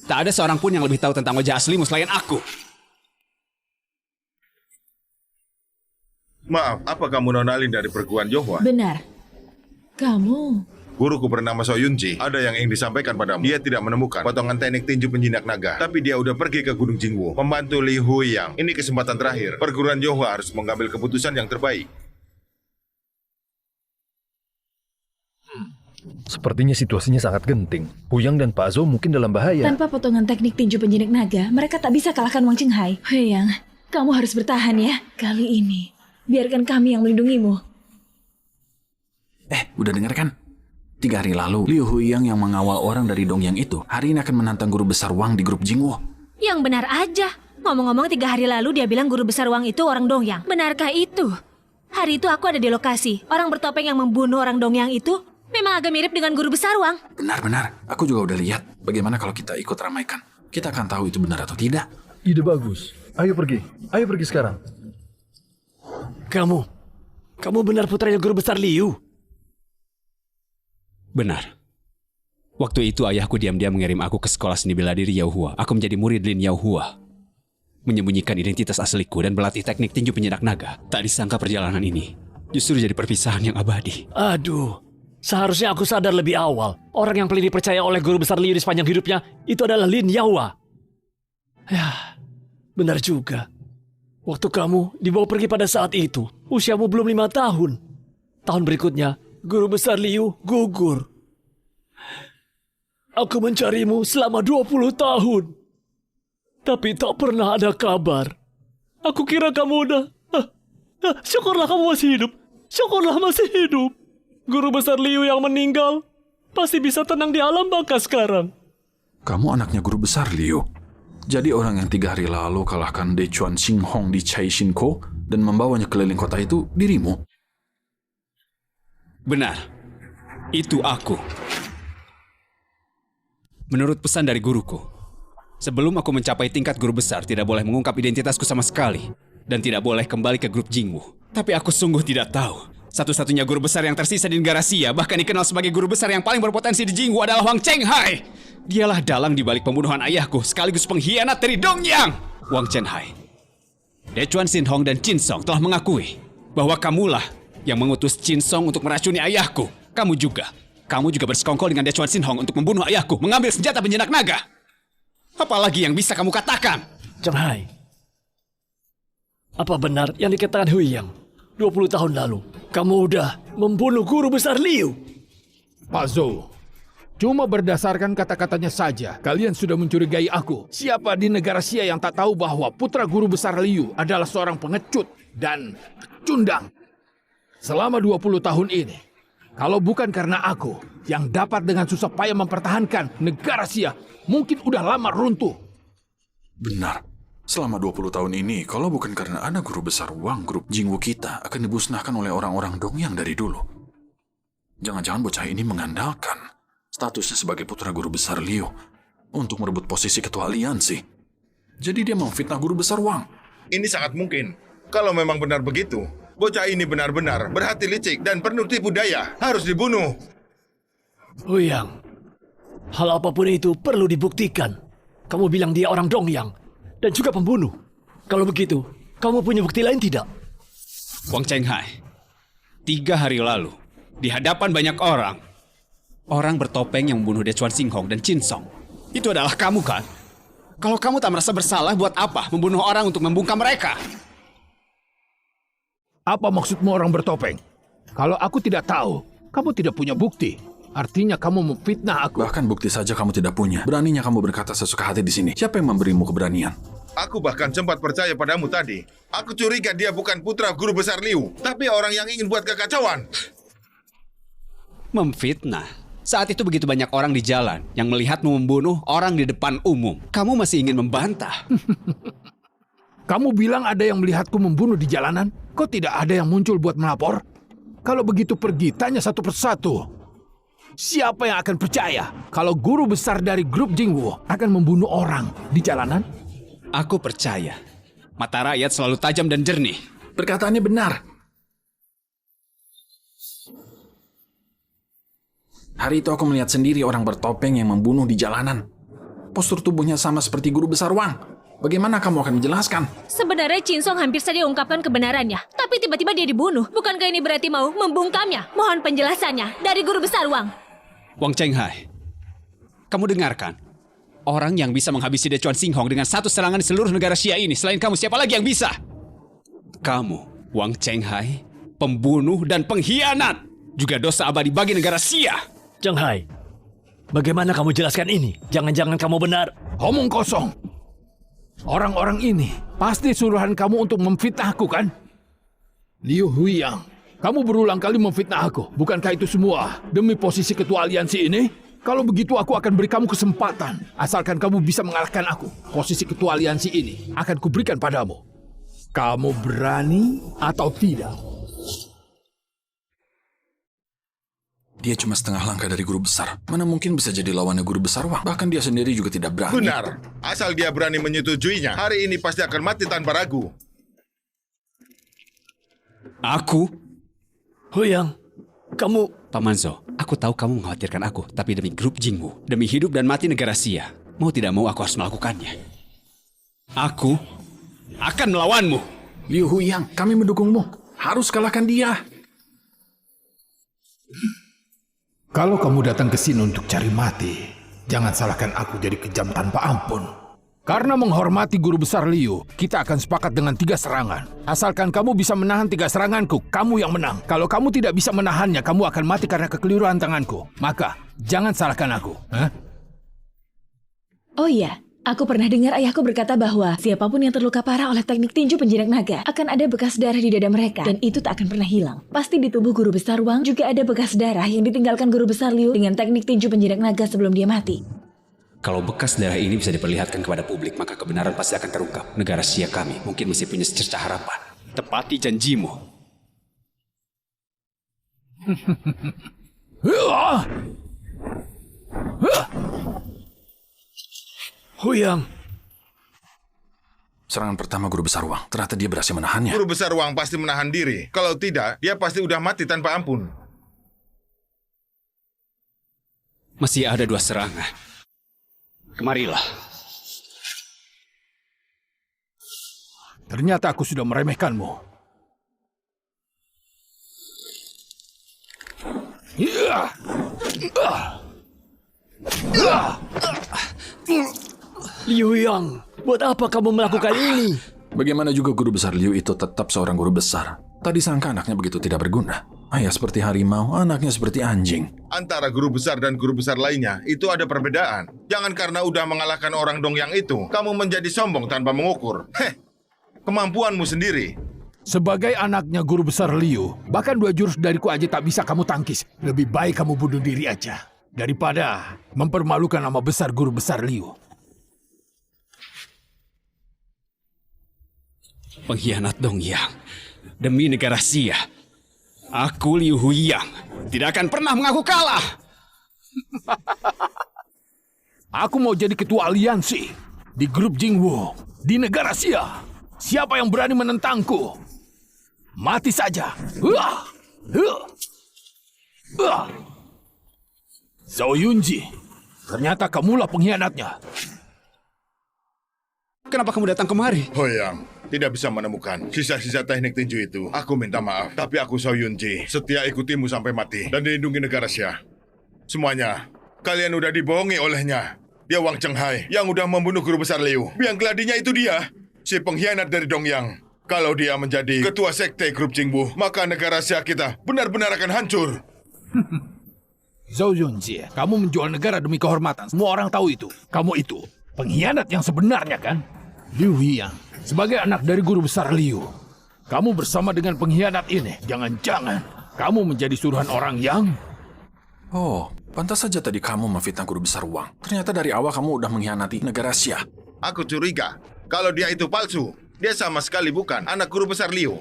Tak ada seorang pun yang lebih tahu tentang wajah aslimu selain aku. Maaf, apa kamu Nonalin dari perguruan Yohua? Benar. Kamu... Guruku bernama Soyunji. Ada yang ingin disampaikan padamu. Dia tidak menemukan potongan teknik tinju penjinak naga. Tapi dia udah pergi ke Gunung Jingwu, membantu Li Huiyang. Ini kesempatan terakhir. Perguruan Yohua harus mengambil keputusan yang terbaik. Sepertinya situasinya sangat genting. Huyang dan Pak Zhou mungkin dalam bahaya. Tanpa potongan teknik tinju penjinak naga, mereka tak bisa kalahkan Wang Chenghai. Huyang, kamu harus bertahan ya. Kali ini, biarkan kami yang melindungimu. Udah dengar kan? 3 hari lalu, Liu Huiyang yang mengawal orang dari Dongyang itu, hari ini akan menantang Guru Besar Wang di grup Jingwu. Yang benar aja. Ngomong-ngomong 3 hari lalu dia bilang Guru Besar Wang itu orang Dongyang. Benarkah itu? Hari itu aku ada di lokasi. Orang bertopeng yang membunuh orang Dongyang itu memang agak mirip dengan Guru Besar Wang. Benar-benar. Aku juga udah lihat. Bagaimana kalau kita ikut ramaikan? Kita akan tahu itu benar atau tidak. Ide bagus. Ayo pergi. Ayo pergi sekarang. Kamu benar putranya Guru Besar Liu? Benar. Waktu itu ayahku diam-diam mengirim aku ke sekolah seni bela diri Yaohua. Aku menjadi murid Lin Yaohua. Menyembunyikan identitas asliku dan berlatih teknik tinju penjinak naga. Tak disangka perjalanan ini justru jadi perpisahan yang abadi. Aduh, seharusnya aku sadar lebih awal. Orang yang paling dipercaya oleh Guru Besar Liu di sepanjang hidupnya itu adalah Lin Yaohua. Ya, benar juga. Waktu kamu dibawa pergi pada saat itu, usiamu belum 5 tahun. Tahun berikutnya, Guru Besar Liu gugur. Aku mencarimu selama 20 tahun. Tapi tak pernah ada kabar. Aku kira kamu udah... syukurlah kamu masih hidup. Syukurlah masih hidup. Guru Besar Liu yang meninggal pasti bisa tenang di alam baka sekarang. Kamu anaknya Guru Besar Liu. Jadi orang yang 3 hari lalu kalahkan Dechuan Xinghong di Caixinkou dan membawanya keliling kota itu dirimu? Benar. Itu aku. Menurut pesan dari guruku, sebelum aku mencapai tingkat guru besar, tidak boleh mengungkap identitasku sama sekali. Dan tidak boleh kembali ke grup Jingwu. Tapi aku sungguh tidak tahu. Satu-satunya guru besar yang tersisa di negara Xia, bahkan dikenal sebagai guru besar yang paling berpotensi di Jingwu adalah Wang Chenghai. Dialah dalang di balik pembunuhan ayahku, sekaligus pengkhianat dari Dongyang. Wang Chenghai, Dechuan Xinhong dan Qin Song telah mengakui bahwa kamulah yang mengutus Qin Song untuk meracuni ayahku. Kamu juga bersekongkol dengan Dechuan Xinhong untuk membunuh ayahku, mengambil senjata penjinak naga. Apalagi yang bisa kamu katakan? Chenghai, apa benar yang dikatakan Huiyang? 20 tahun lalu, kamu udah membunuh Guru Besar Liu. Pak Zhou, Cuma berdasarkan kata-katanya saja, kalian sudah mencurigai aku. Siapa di negara Xia yang tak tahu bahwa putra guru besar Liu adalah seorang pengecut dan pecundang? Selama 20 tahun ini, kalau bukan karena aku yang dapat dengan susah payah mempertahankan negara Xia, mungkin udah lama runtuh. Benar. Selama 20 tahun ini, kalau bukan karena ada guru besar Wang, grup Jingwu kita akan dimusnahkan oleh orang-orang Dongyang dari dulu. Jangan-jangan bocah ini mengandalkan statusnya sebagai putra guru besar Liu untuk merebut posisi ketua aliansi. Jadi dia memfitnah guru besar Wang. Ini sangat mungkin. Kalau memang benar begitu, bocah ini benar-benar berhati licik dan penuh tipu daya. Harus dibunuh. Huyang, hal apapun itu perlu dibuktikan. Kamu bilang dia orang Dongyang dan juga pembunuh. Kalau begitu, kamu punya bukti lain tidak? Wang Chenghai, 3 hari lalu, di hadapan banyak orang bertopeng yang membunuh Dechuan Xinghong dan Qin Song. Itu adalah kamu kan? Kalau kamu tak merasa bersalah, buat apa membunuh orang untuk membungkam mereka? Apa maksudmu orang bertopeng? Kalau aku tidak tahu, kamu tidak punya bukti. Artinya kamu memfitnah aku. Bahkan bukti saja kamu tidak punya. Beraninya kamu berkata sesuka hati di sini. Siapa yang memberimu keberanian? Aku bahkan sempat percaya padamu tadi. Aku curiga dia bukan putra guru besar Liu, tapi orang yang ingin buat kekacauan. Memfitnah? Saat itu begitu banyak orang di jalan yang melihatmu membunuh orang di depan umum. Kamu masih ingin membantah? Kamu bilang ada yang melihatku membunuh di jalanan? Kok tidak ada yang muncul buat melapor? Kalau begitu pergi, tanya satu persatu. Siapa yang akan percaya kalau guru besar dari grup Jingwu akan membunuh orang di jalanan? Aku percaya. Mata rakyat selalu tajam dan jernih. Perkataannya benar. Hari itu aku melihat sendiri orang bertopeng yang membunuh di jalanan. Postur tubuhnya sama seperti guru besar Wang. Bagaimana kamu akan menjelaskan? Sebenarnya Qin Song hampir saja ungkapkan kebenarannya, tapi tiba-tiba dia dibunuh. Bukankah ini berarti mau membungkamnya? Mohon penjelasannya dari guru besar Wang. Wang Chenghai, kamu dengarkan. Orang yang bisa menghabisi Dechuan Xinghong dengan satu serangan di seluruh negara Xia ini, selain kamu, siapa lagi yang bisa? Kamu, Wang Chenghai, pembunuh dan pengkhianat. Juga dosa abadi bagi negara Xia. Chenghai, bagaimana kamu jelaskan ini? Jangan-jangan kamu benar. Omong kosong. Orang-orang ini pasti suruhan kamu untuk memfitnah aku, kan? Liu Huiyang, kamu berulang kali memfitnah aku. Bukankah itu semua demi posisi ketua aliansi ini? Kalau begitu aku akan beri kamu kesempatan. Asalkan kamu bisa mengalahkan aku. Posisi ketua aliansi ini akan kuberikan padamu. Kamu berani atau tidak? Dia cuma setengah langkah dari guru besar. Mana mungkin bisa jadi lawannya guru besar Wang? Bahkan dia sendiri juga tidak berani. Benar. Asal dia berani menyetujuinya, hari ini pasti akan mati tanpa ragu. Aku? Huyang, kamu... Paman Zhou, aku tahu kamu mengkhawatirkan aku, tapi demi grup Jingwu, demi hidup dan mati negara Xia, mau tidak mau aku harus melakukannya. Aku akan melawanmu. Liu Huiyang, kami mendukungmu. Harus kalahkan dia. Kalau kamu datang ke sini untuk cari mati, jangan salahkan aku jadi kejam tanpa ampun. Karena menghormati guru besar Liu, kita akan sepakat dengan 3 serangan. Asalkan kamu bisa menahan 3 seranganku, kamu yang menang. Kalau kamu tidak bisa menahannya, kamu akan mati karena kekeliruan tanganku. Maka, jangan salahkan aku. Hah? Oh iya, aku pernah dengar ayahku berkata bahwa siapapun yang terluka parah oleh teknik tinju penjinak naga akan ada bekas darah di dada mereka dan itu tak akan pernah hilang. Pasti di tubuh guru besar Wang juga ada bekas darah yang ditinggalkan guru besar Liu dengan teknik tinju penjinak naga sebelum dia mati. Kalau bekas darah ini bisa diperlihatkan kepada publik, maka kebenaran pasti akan terungkap. Negara Xia kami mungkin masih punya secercah harapan. Tepati janjimu. Huyang. Serangan pertama guru besar Wang. Ternyata dia berhasil menahannya. Guru besar Wang pasti menahan diri. Kalau tidak, dia pasti udah mati tanpa ampun. Masih ada 2 serangan. Kemarilah. Ternyata aku sudah meremehkanmu. Liu Yang, buat apa kamu melakukan ini? Bagaimana juga guru besar Liu itu tetap seorang guru besar. Tadi sangka anaknya begitu tidak berguna. Ayah seperti harimau, anaknya seperti anjing. Antara guru besar dan guru besar lainnya, itu ada perbedaan. Jangan karena udah mengalahkan orang Dongyang itu, kamu menjadi sombong tanpa mengukur. Kemampuanmu sendiri. Sebagai anaknya guru besar Liu, bahkan 2 jurus dariku aja tak bisa kamu tangkis. Lebih baik kamu bunuh diri aja, daripada mempermalukan nama besar guru besar Liu. Pengkhianat Dongyang. Demi negara Xia, aku Liu Huiyang tidak akan pernah mengaku kalah. Aku mau jadi ketua aliansi di grup Jingwu di negara Xia. Siapa yang berani menentangku? Mati saja. Zhao Yunji, ternyata kamulah pengkhianatnya. Kenapa kamu datang kemari? Hoyang, tidak bisa menemukan sisa-sisa teknik tinju itu. Aku minta maaf, tapi aku Zhao Yunji, setia ikutimu sampai mati dan dilindungi negara Xia. Semuanya, kalian udah dibohongi olehnya. Dia Wang Chenghai yang udah membunuh guru besar Liu. Biang keladinya itu dia, si pengkhianat dari Dongyang. Kalau dia menjadi ketua sekte grup Jingwu, maka negara Xia kita benar-benar akan hancur. Zhao Yunji, kamu menjual negara demi kehormatan. Semua orang tahu itu. Kamu itu pengkhianat yang sebenarnya kan? Liu Huiyang, sebagai anak dari guru besar Liu, kamu bersama dengan pengkhianat ini. Jangan-jangan kamu menjadi suruhan orang yang... Oh, pantas saja tadi kamu memfitnah guru besar Wang. Ternyata dari awal kamu udah mengkhianati negara Xia. Aku curiga, kalau dia itu palsu, dia sama sekali bukan anak guru besar Liu.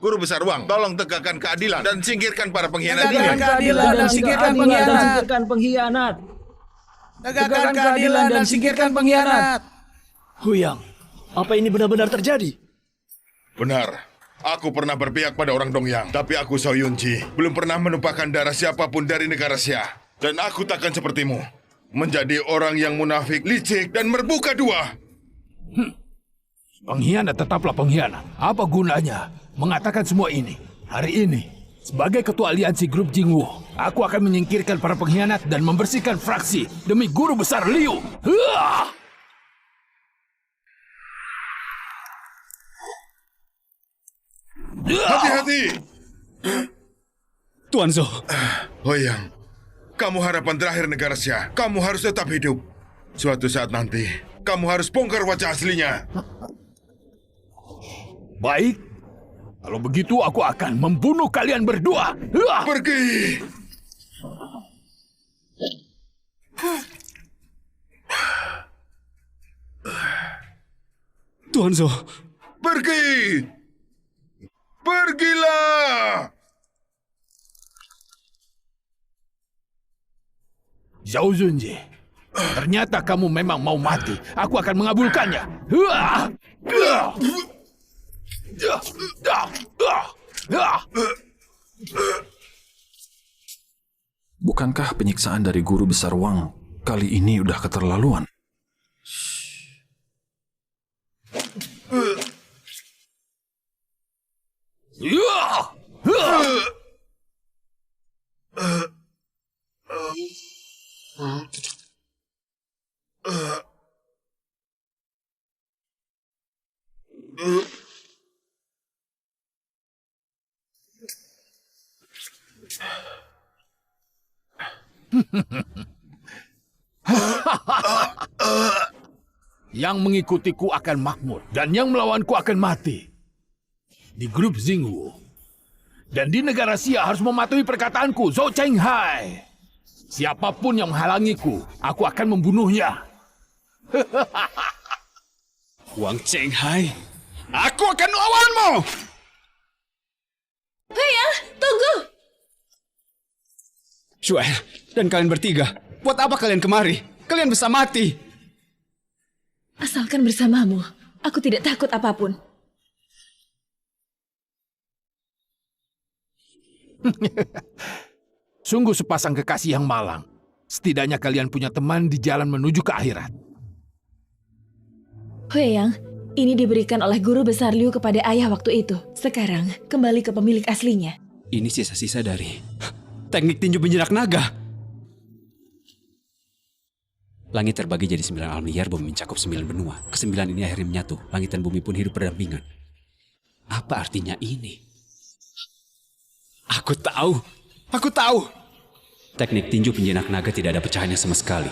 Guru besar Wang, tolong tegakkan keadilan dan singkirkan para pengkhianat ini. Tegakkan keadilan dan singkirkan pengkhianat. Tegakkan keadilan dan singkirkan pengkhianat. Huyang, apa ini benar-benar terjadi? Benar. Aku pernah berpihak pada orang Dongyang, tapi aku Zhao Yunji belum pernah menumpahkan darah siapapun dari negara Xia. Dan aku takkan sepertimu, menjadi orang yang munafik, licik, dan merbuka dua. Pengkhianat tetaplah pengkhianat. Apa gunanya mengatakan semua ini? Hari ini, sebagai ketua aliansi grup Jingwu, aku akan menyingkirkan para pengkhianat dan membersihkan fraksi demi guru besar Liu. Hati-hati! Tuan Zhou. Hoyang, kamu harapan terakhir negara Xia. Kamu harus tetap hidup. Suatu saat nanti, kamu harus bongkar wajah aslinya. Baik, kalau begitu aku akan membunuh kalian berdua. Pergi! Tuan Zhou. Pergi! Pergilah! Zhao Yunji, ternyata kamu memang mau mati. Aku akan mengabulkannya. Bukankah penyiksaan dari guru besar Wang kali ini udah keterlaluan? Yang mengikutiku akan makmur dan yang melawanku akan mati. Di grup Jingwu dan di negara Xia harus mematuhi perkataanku, Zhou Chenghai. Siapapun yang menghalangiku, aku akan membunuhnya. Wang Chenghai, aku akan melawanmu! Huyang, tunggu! Shuai, dan kalian bertiga, buat apa kalian kemari? Kalian bisa mati. Asalkan bersamamu, aku tidak takut apapun. Sungguh sepasang kekasih yang malang. Setidaknya kalian punya teman di jalan menuju ke akhirat. Huyang, ini diberikan oleh guru besar Liu kepada ayah waktu itu. Sekarang, kembali ke pemilik aslinya. Ini sisa-sisa dari teknik tinju penjinak naga. langit terbagi jadi 9 alam liar, bumi mencakup 9 benua. Kesembilan ini akhirnya menyatu. Langit dan bumi pun hidup berdampingan. Apa artinya ini? Aku tahu. Teknik tinju penjinak naga tidak ada pecahannya sama sekali.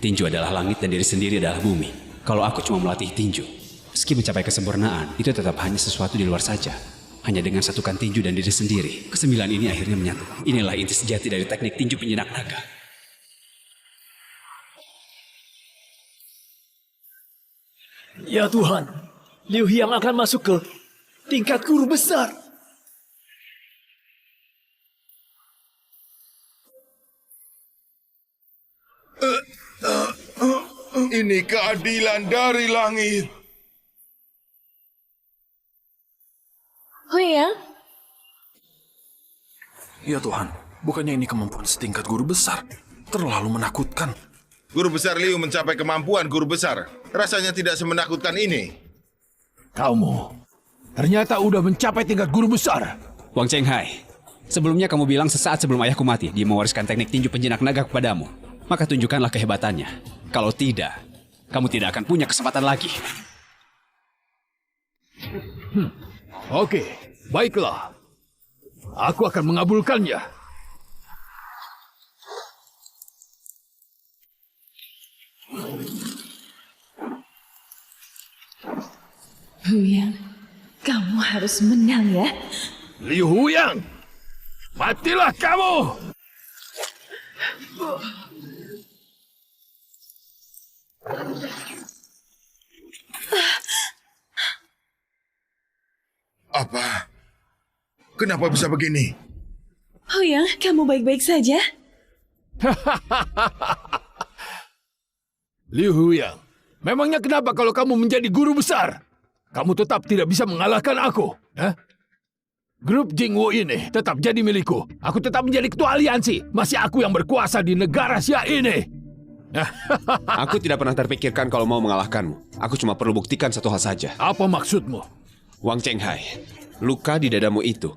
Tinju adalah langit dan diri sendiri adalah bumi. Kalau aku cuma melatih tinju, meski mencapai kesempurnaan, itu tetap hanya sesuatu di luar saja. Hanya dengan satukan tinju dan diri sendiri, kesembilan ini akhirnya menyatu. Inilah inti sejati dari teknik tinju penjinak naga. Ya Tuhan, Liu Hyang akan masuk ke tingkat guru besar. Ini keadilan dari langit. Huyang, Ya Tuhan, bukannya ini kemampuan setingkat guru besar? Terlalu menakutkan. Guru besar Liu mencapai kemampuan guru besar. Rasanya tidak semenakutkan ini. Kamu ternyata udah mencapai tingkat guru besar. Wang Chenghai, sebelumnya kamu bilang sesaat sebelum ayahku mati, dia mewariskan teknik tinju penjinak naga kepadamu. Maka tunjukkanlah kehebatannya. Kalau tidak, kamu tidak akan punya kesempatan lagi. Oke, baiklah. Aku akan mengabulkannya. Huyang, kamu harus menang ya. Liu Huyang, matilah kamu! Apa? Kenapa bisa begini? Huyang, kamu baik-baik saja? Liu Huyang, memangnya kenapa kalau kamu menjadi guru besar? Kamu tetap tidak bisa mengalahkan aku. Grup Jingwu ini tetap jadi milikku. Aku tetap menjadi ketua aliansi. Masih aku yang berkuasa di negara Xia ini. Aku tidak pernah terpikirkan kalau mau mengalahkanmu. Aku cuma perlu buktikan satu hal saja. Apa maksudmu? Wang Chenghai, luka di dadamu itu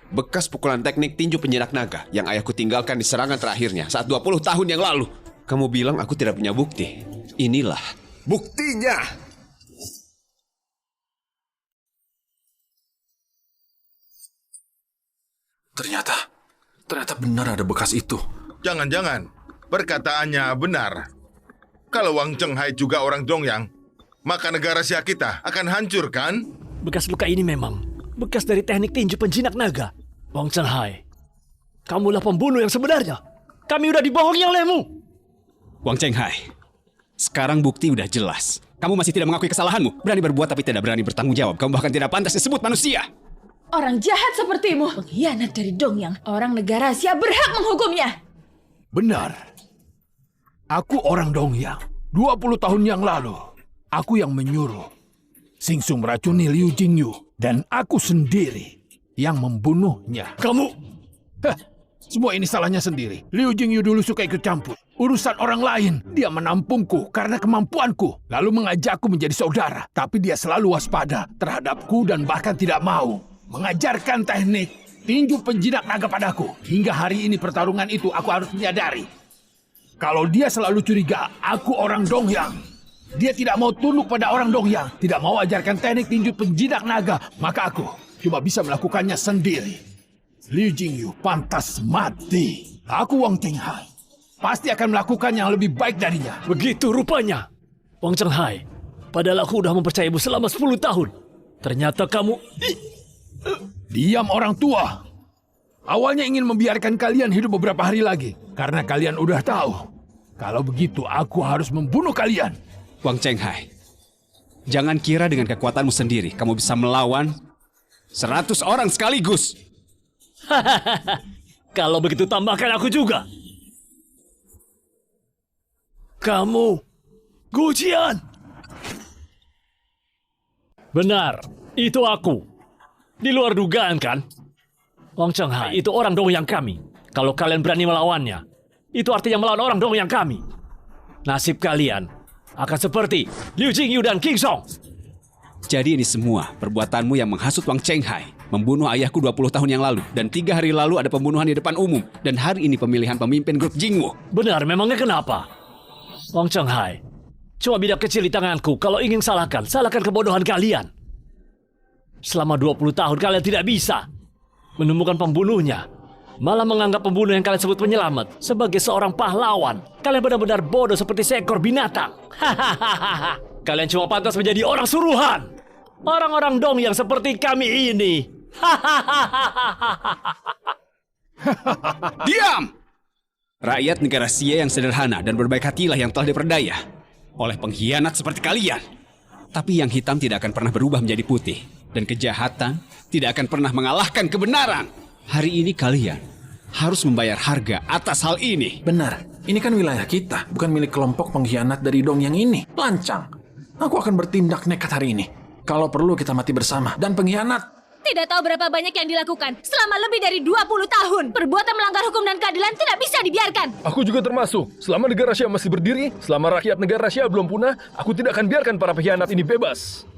bekas pukulan teknik tinju penjinak naga yang ayahku tinggalkan di serangan terakhirnya saat 20 tahun yang lalu. Kamu bilang aku tidak punya bukti. Inilah buktinya. Ternyata benar ada bekas itu. Jangan-jangan perkataannya benar. Kalau Wang Chenghai juga orang Dongyang, maka negara Xia kita akan hancur, kan? Bekas luka ini memang bekas dari teknik tinju penjinak naga. Wang Chenghai, kamulah pembunuh yang sebenarnya. Kami udah dibohongi olehmu. Wang Chenghai, sekarang bukti udah jelas. Kamu masih tidak mengakui kesalahanmu. Berani berbuat tapi tidak berani bertanggung jawab. Kamu bahkan tidak pantas disebut manusia. Orang jahat sepertimu, pengkhianat dari Dongyang. Orang negara Xia berhak menghukumnya. Benar. Aku orang Dongyang. 20 tahun yang lalu, aku yang menyuruh Xingsu meracuni Liu Jingyu. Dan aku sendiri yang membunuhnya. Kamu... Semua ini salahnya sendiri. Liu Jingyu dulu suka ikut campur urusan orang lain. Dia menampungku karena kemampuanku. Lalu mengajakku menjadi saudara. Tapi dia selalu waspada terhadapku dan bahkan tidak mau mengajarkan teknik tinju penjinak naga padaku. Hingga hari ini pertarungan itu aku harus menyadari. Kalau dia selalu curiga aku orang Dongyang, dia tidak mau tunduk pada orang Dongyang, tidak mau ajarkan teknik tinju penjinak naga, maka aku cuma bisa melakukannya sendiri. Liu Jingyu pantas mati. Aku Wang Chenghai pasti akan melakukan yang lebih baik darinya. Begitu rupanya. Wang Chenghai, padahal aku udah mempercayaimu selama 10 tahun. Ternyata kamu... Diam orang tua. Awalnya ingin membiarkan kalian hidup beberapa hari lagi. Karena kalian udah tahu. Kalau begitu aku harus membunuh kalian. Wang Chenghai, jangan kira dengan kekuatanmu sendiri kamu bisa melawan 100 orang sekaligus. Kalau begitu tambahkan aku juga. Kamu, Gu Jian. Benar, itu aku. Di luar dugaan kan? Wang Chenghai itu orang Dongyang kami. Kalau kalian berani melawannya, itu artinya melawan orang Dongyang kami. Nasib kalian akan seperti Liu Jingyu dan King Song. Jadi ini semua perbuatanmu yang menghasut Wang Chenghai, membunuh ayahku 20 tahun yang lalu, dan 3 hari lalu ada pembunuhan di depan umum, dan hari ini pemilihan pemimpin grup Jingwu. Benar, memangnya kenapa? Wang Chenghai, cuma bidak kecil di tanganku. Kalau ingin salahkan kebodohan kalian. Selama 20 tahun kalian tidak bisa menemukan pembunuhnya, malah menganggap pembunuh yang kalian sebut penyelamat sebagai seorang pahlawan. Kalian benar-benar bodoh seperti seekor binatang. Hahaha. Kalian cuma pantas menjadi orang suruhan. Orang-orang dong yang seperti kami ini. Diam! Rakyat negara Sia yang sederhana dan berbaik hatilah yang telah diperdaya oleh pengkhianat seperti kalian. Tapi yang hitam tidak akan pernah berubah menjadi putih. Dan kejahatan tidak akan pernah mengalahkan kebenaran. Hari ini kalian harus membayar harga atas hal ini. Benar, ini kan wilayah kita, bukan milik kelompok pengkhianat dari dong yang ini. Lancang. Aku akan bertindak nekat hari ini. Kalau perlu kita mati bersama. Dan pengkhianat. Tidak tahu berapa banyak yang dilakukan selama lebih dari 20 tahun. Perbuatan melanggar hukum dan keadilan tidak bisa dibiarkan. Aku juga termasuk. Selama negara Asia masih berdiri, selama rakyat negara Asia belum punah, aku tidak akan biarkan para pengkhianat ini bebas.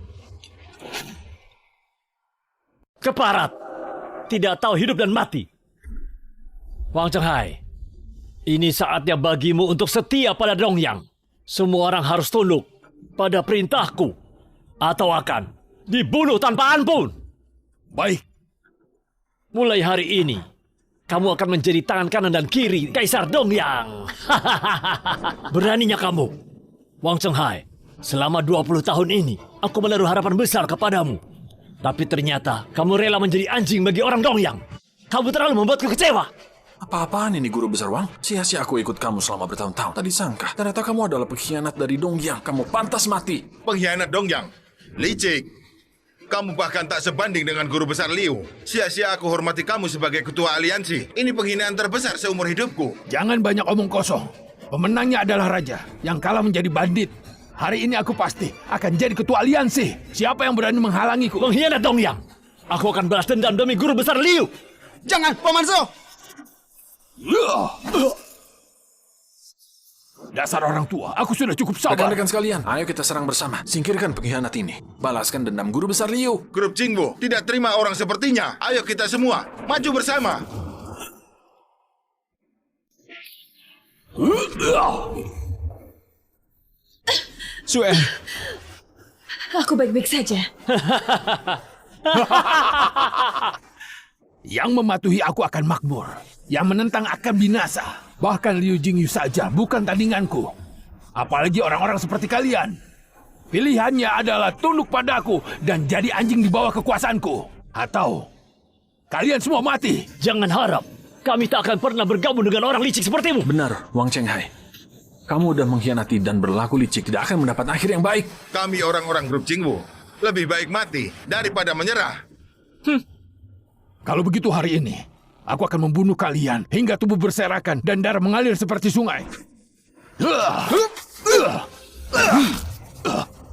Keparat, tidak tahu hidup dan mati. Wang Chenghai, ini saatnya bagimu untuk setia pada Dongyang. Semua orang harus tunduk pada perintahku, atau akan dibunuh tanpa ampun. Baik. Mulai hari ini, kamu akan menjadi tangan kanan dan kiri Kaisar Dongyang. Beraninya kamu, Wang Chenghai. Selama 20 tahun ini, aku menaruh harapan besar kepadamu. Tapi ternyata kamu rela menjadi anjing bagi orang Dongyang. Kamu terlalu membuatku kecewa. Apa-apaan ini Guru Besar Wang? Sia-sia aku ikut kamu selama bertahun-tahun. Tadi sangka, ternyata kamu adalah pengkhianat dari Dongyang. Kamu pantas mati. Pengkhianat Dongyang. Licik. Kamu bahkan tak sebanding dengan Guru Besar Liu. Sia-sia aku hormati kamu sebagai ketua aliansi. Ini penghinaan terbesar seumur hidupku. Jangan banyak omong kosong. Pemenangnya adalah raja, yang kalah menjadi bandit. Hari ini aku pasti akan jadi ketua aliansi. Siapa yang berani menghalangiku? Pengkhianat Dongyang. Aku akan balas dendam demi Guru Besar Liu. Jangan, Paman Zhou! Dasar orang tua, aku sudah cukup sabar. Rekan-rekan sekalian, ayo kita serang bersama. Singkirkan pengkhianat ini. Balaskan dendam Guru Besar Liu. Grup Jingbo tidak terima orang sepertinya. Ayo kita semua maju bersama. Sue, Aku baik-baik saja. Yang mematuhi aku akan makmur. Yang menentang akan binasa. Bahkan Liu Jingyu saja bukan tandinganku. Apalagi orang-orang seperti kalian. Pilihannya adalah tunduk padaku dan jadi anjing di bawah kekuasaanku. Atau kalian semua mati. Jangan harap kami tak akan pernah bergabung dengan orang licik sepertimu. Benar, Wang Chenghai. Kamu udah mengkhianati dan berlaku licik, tidak akan mendapat akhir yang baik. Kami orang-orang grup Jingbo lebih baik mati daripada menyerah. Kalau begitu hari ini, aku akan membunuh kalian hingga tubuh berserakan dan darah mengalir seperti sungai.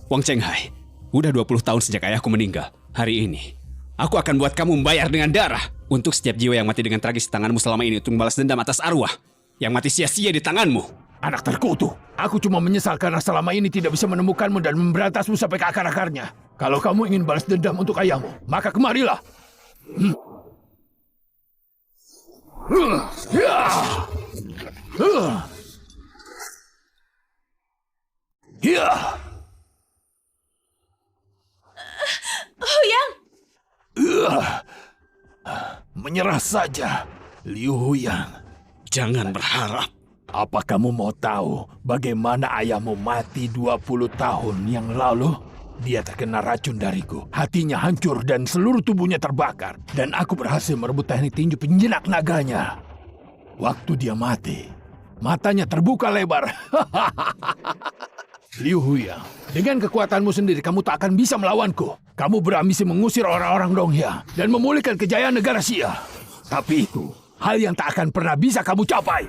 Wang Chenghai, udah 20 tahun sejak ayahku meninggal. Hari ini, aku akan buat kamu membayar dengan darah untuk setiap jiwa yang mati dengan tragis di tanganmu selama ini untuk membalas dendam atas arwah yang mati sia-sia di tanganmu. Anak terkutuk, aku cuma menyesal karena selama ini tidak bisa menemukanmu dan memberantasmu sampai ke akar-akarnya. Kalau kamu ingin balas dendam untuk ayahmu, maka kemarilah. Huyang! Menyerah saja, Liu Huyang. Jangan berharap. Apa kamu mau tahu bagaimana ayahmu mati 20 tahun yang lalu? Dia terkena racun dariku. Hatinya hancur dan seluruh tubuhnya terbakar. Dan aku berhasil merebut teknik tinju penjinak naganya. Waktu dia mati, matanya terbuka lebar. Liu Huyang, dengan kekuatanmu sendiri kamu tak akan bisa melawanku. Kamu berambisi mengusir orang-orang Dongyang dan memulihkan kejayaan negara Xia. Tapi itu hal yang tak akan pernah bisa kamu capai.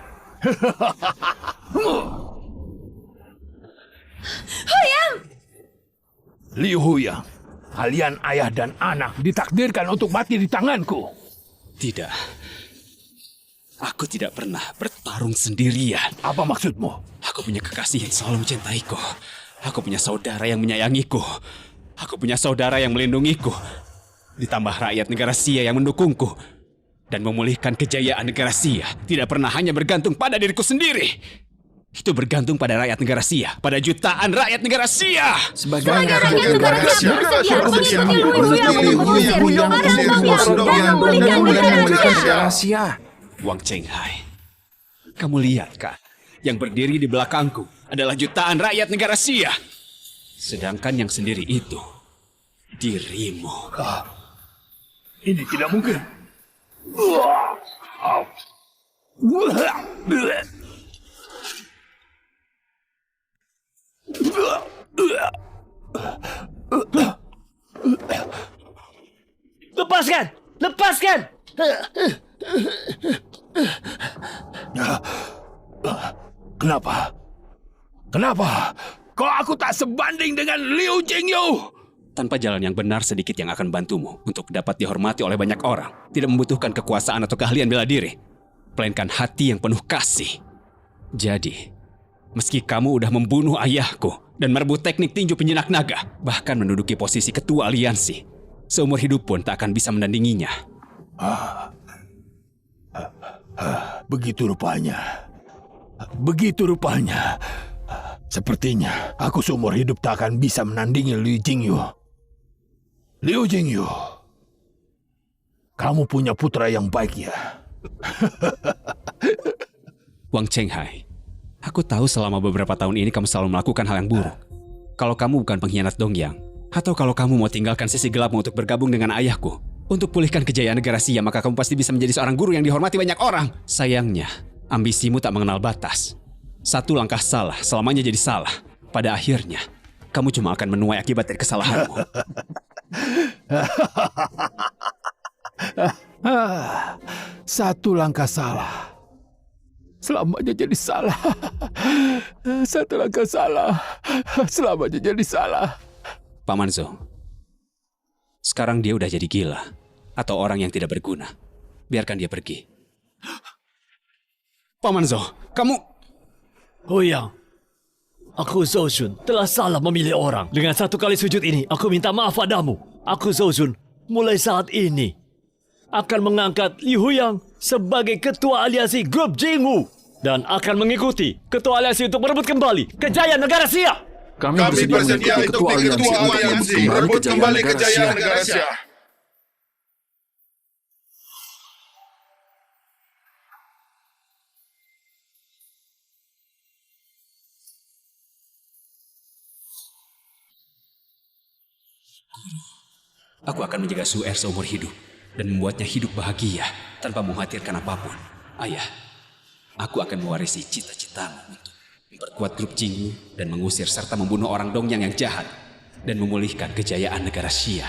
Huyang! Liu Huyang, kalian ayah dan anak ditakdirkan untuk mati di tanganku. Tidak. Aku tidak pernah bertarung sendirian. Apa maksudmu? Aku punya kekasih yang selalu mencintaiku. Aku punya saudara yang menyayangiku. Aku punya saudara yang melindungiku. Ditambah rakyat negara Xia yang mendukungku. Dan memulihkan kejayaan negara Xia tidak pernah hanya bergantung pada diriku sendiri. Itu bergantung pada rakyat negara Xia, pada jutaan rakyat negara Xia. Sebagai rakyat negara Xia bersedia mengikuti Hu Yang mengusir orang dong yang dan memulihkan negara Xia. Wang Chenghai, kamu lihat kan? Yang berdiri di belakangku adalah jutaan rakyat negara Xia. Sedangkan yang sendiri itu dirimu. Ini tidak mungkin. Lepaskan! Lepaskan! Kenapa? Kenapa? Kok aku tak sebanding dengan Liu Jingyu? Tanpa jalan yang benar sedikit yang akan bantumu untuk dapat dihormati oleh banyak orang. Tidak membutuhkan kekuasaan atau keahlian bela diri, melainkan hati yang penuh kasih. Jadi, meski kamu udah membunuh ayahku dan merebut teknik tinju penjinak naga, bahkan menduduki posisi ketua aliansi, seumur hidup pun tak akan bisa menandinginya. Begitu rupanya. Begitu rupanya. Sepertinya aku seumur hidup tak akan bisa menandingi Liu Jingyu. Liu Jingyu, kamu punya putra yang baik ya. Wang Chenghai, aku tahu selama beberapa tahun ini kamu selalu melakukan hal yang buruk. Kalau kamu bukan pengkhianat Dongyang, atau kalau kamu mau tinggalkan sisi gelapmu untuk bergabung dengan ayahku, untuk pulihkan kejayaan negara Xia, maka kamu pasti bisa menjadi seorang guru yang dihormati banyak orang. Sayangnya, ambisimu tak mengenal batas. Satu langkah salah, selamanya jadi salah. Pada akhirnya, kamu cuma akan menuai akibat dari kesalahanmu. Satu langkah salah, selamanya jadi salah. Satu langkah salah, selamanya jadi salah. Paman Zhou, sekarang dia udah jadi gila atau orang yang tidak berguna. Biarkan dia pergi. Paman Zhou, kamu... Hu Yang, aku Zhou Jun telah salah memilih orang. Dengan satu kali sujud ini, aku minta maaf padamu. Aku Zhou Jun mulai saat ini akan mengangkat Liu Huyang sebagai ketua aliansi grup Jingwu dan akan mengikuti ketua aliansi untuk merebut kembali kejayaan negara Xia. Kami bersedia untuk menjadi ketua aliansi merebut kembali kejayaan negara Xia. Aku akan menjaga Su Er seumur hidup dan membuatnya hidup bahagia tanpa mengkhawatirkan apapun. Ayah, aku akan mewarisi cita-citamu untuk memperkuat grup Jingwu dan mengusir serta membunuh orang Dongyang yang jahat dan memulihkan kejayaan negara Xia.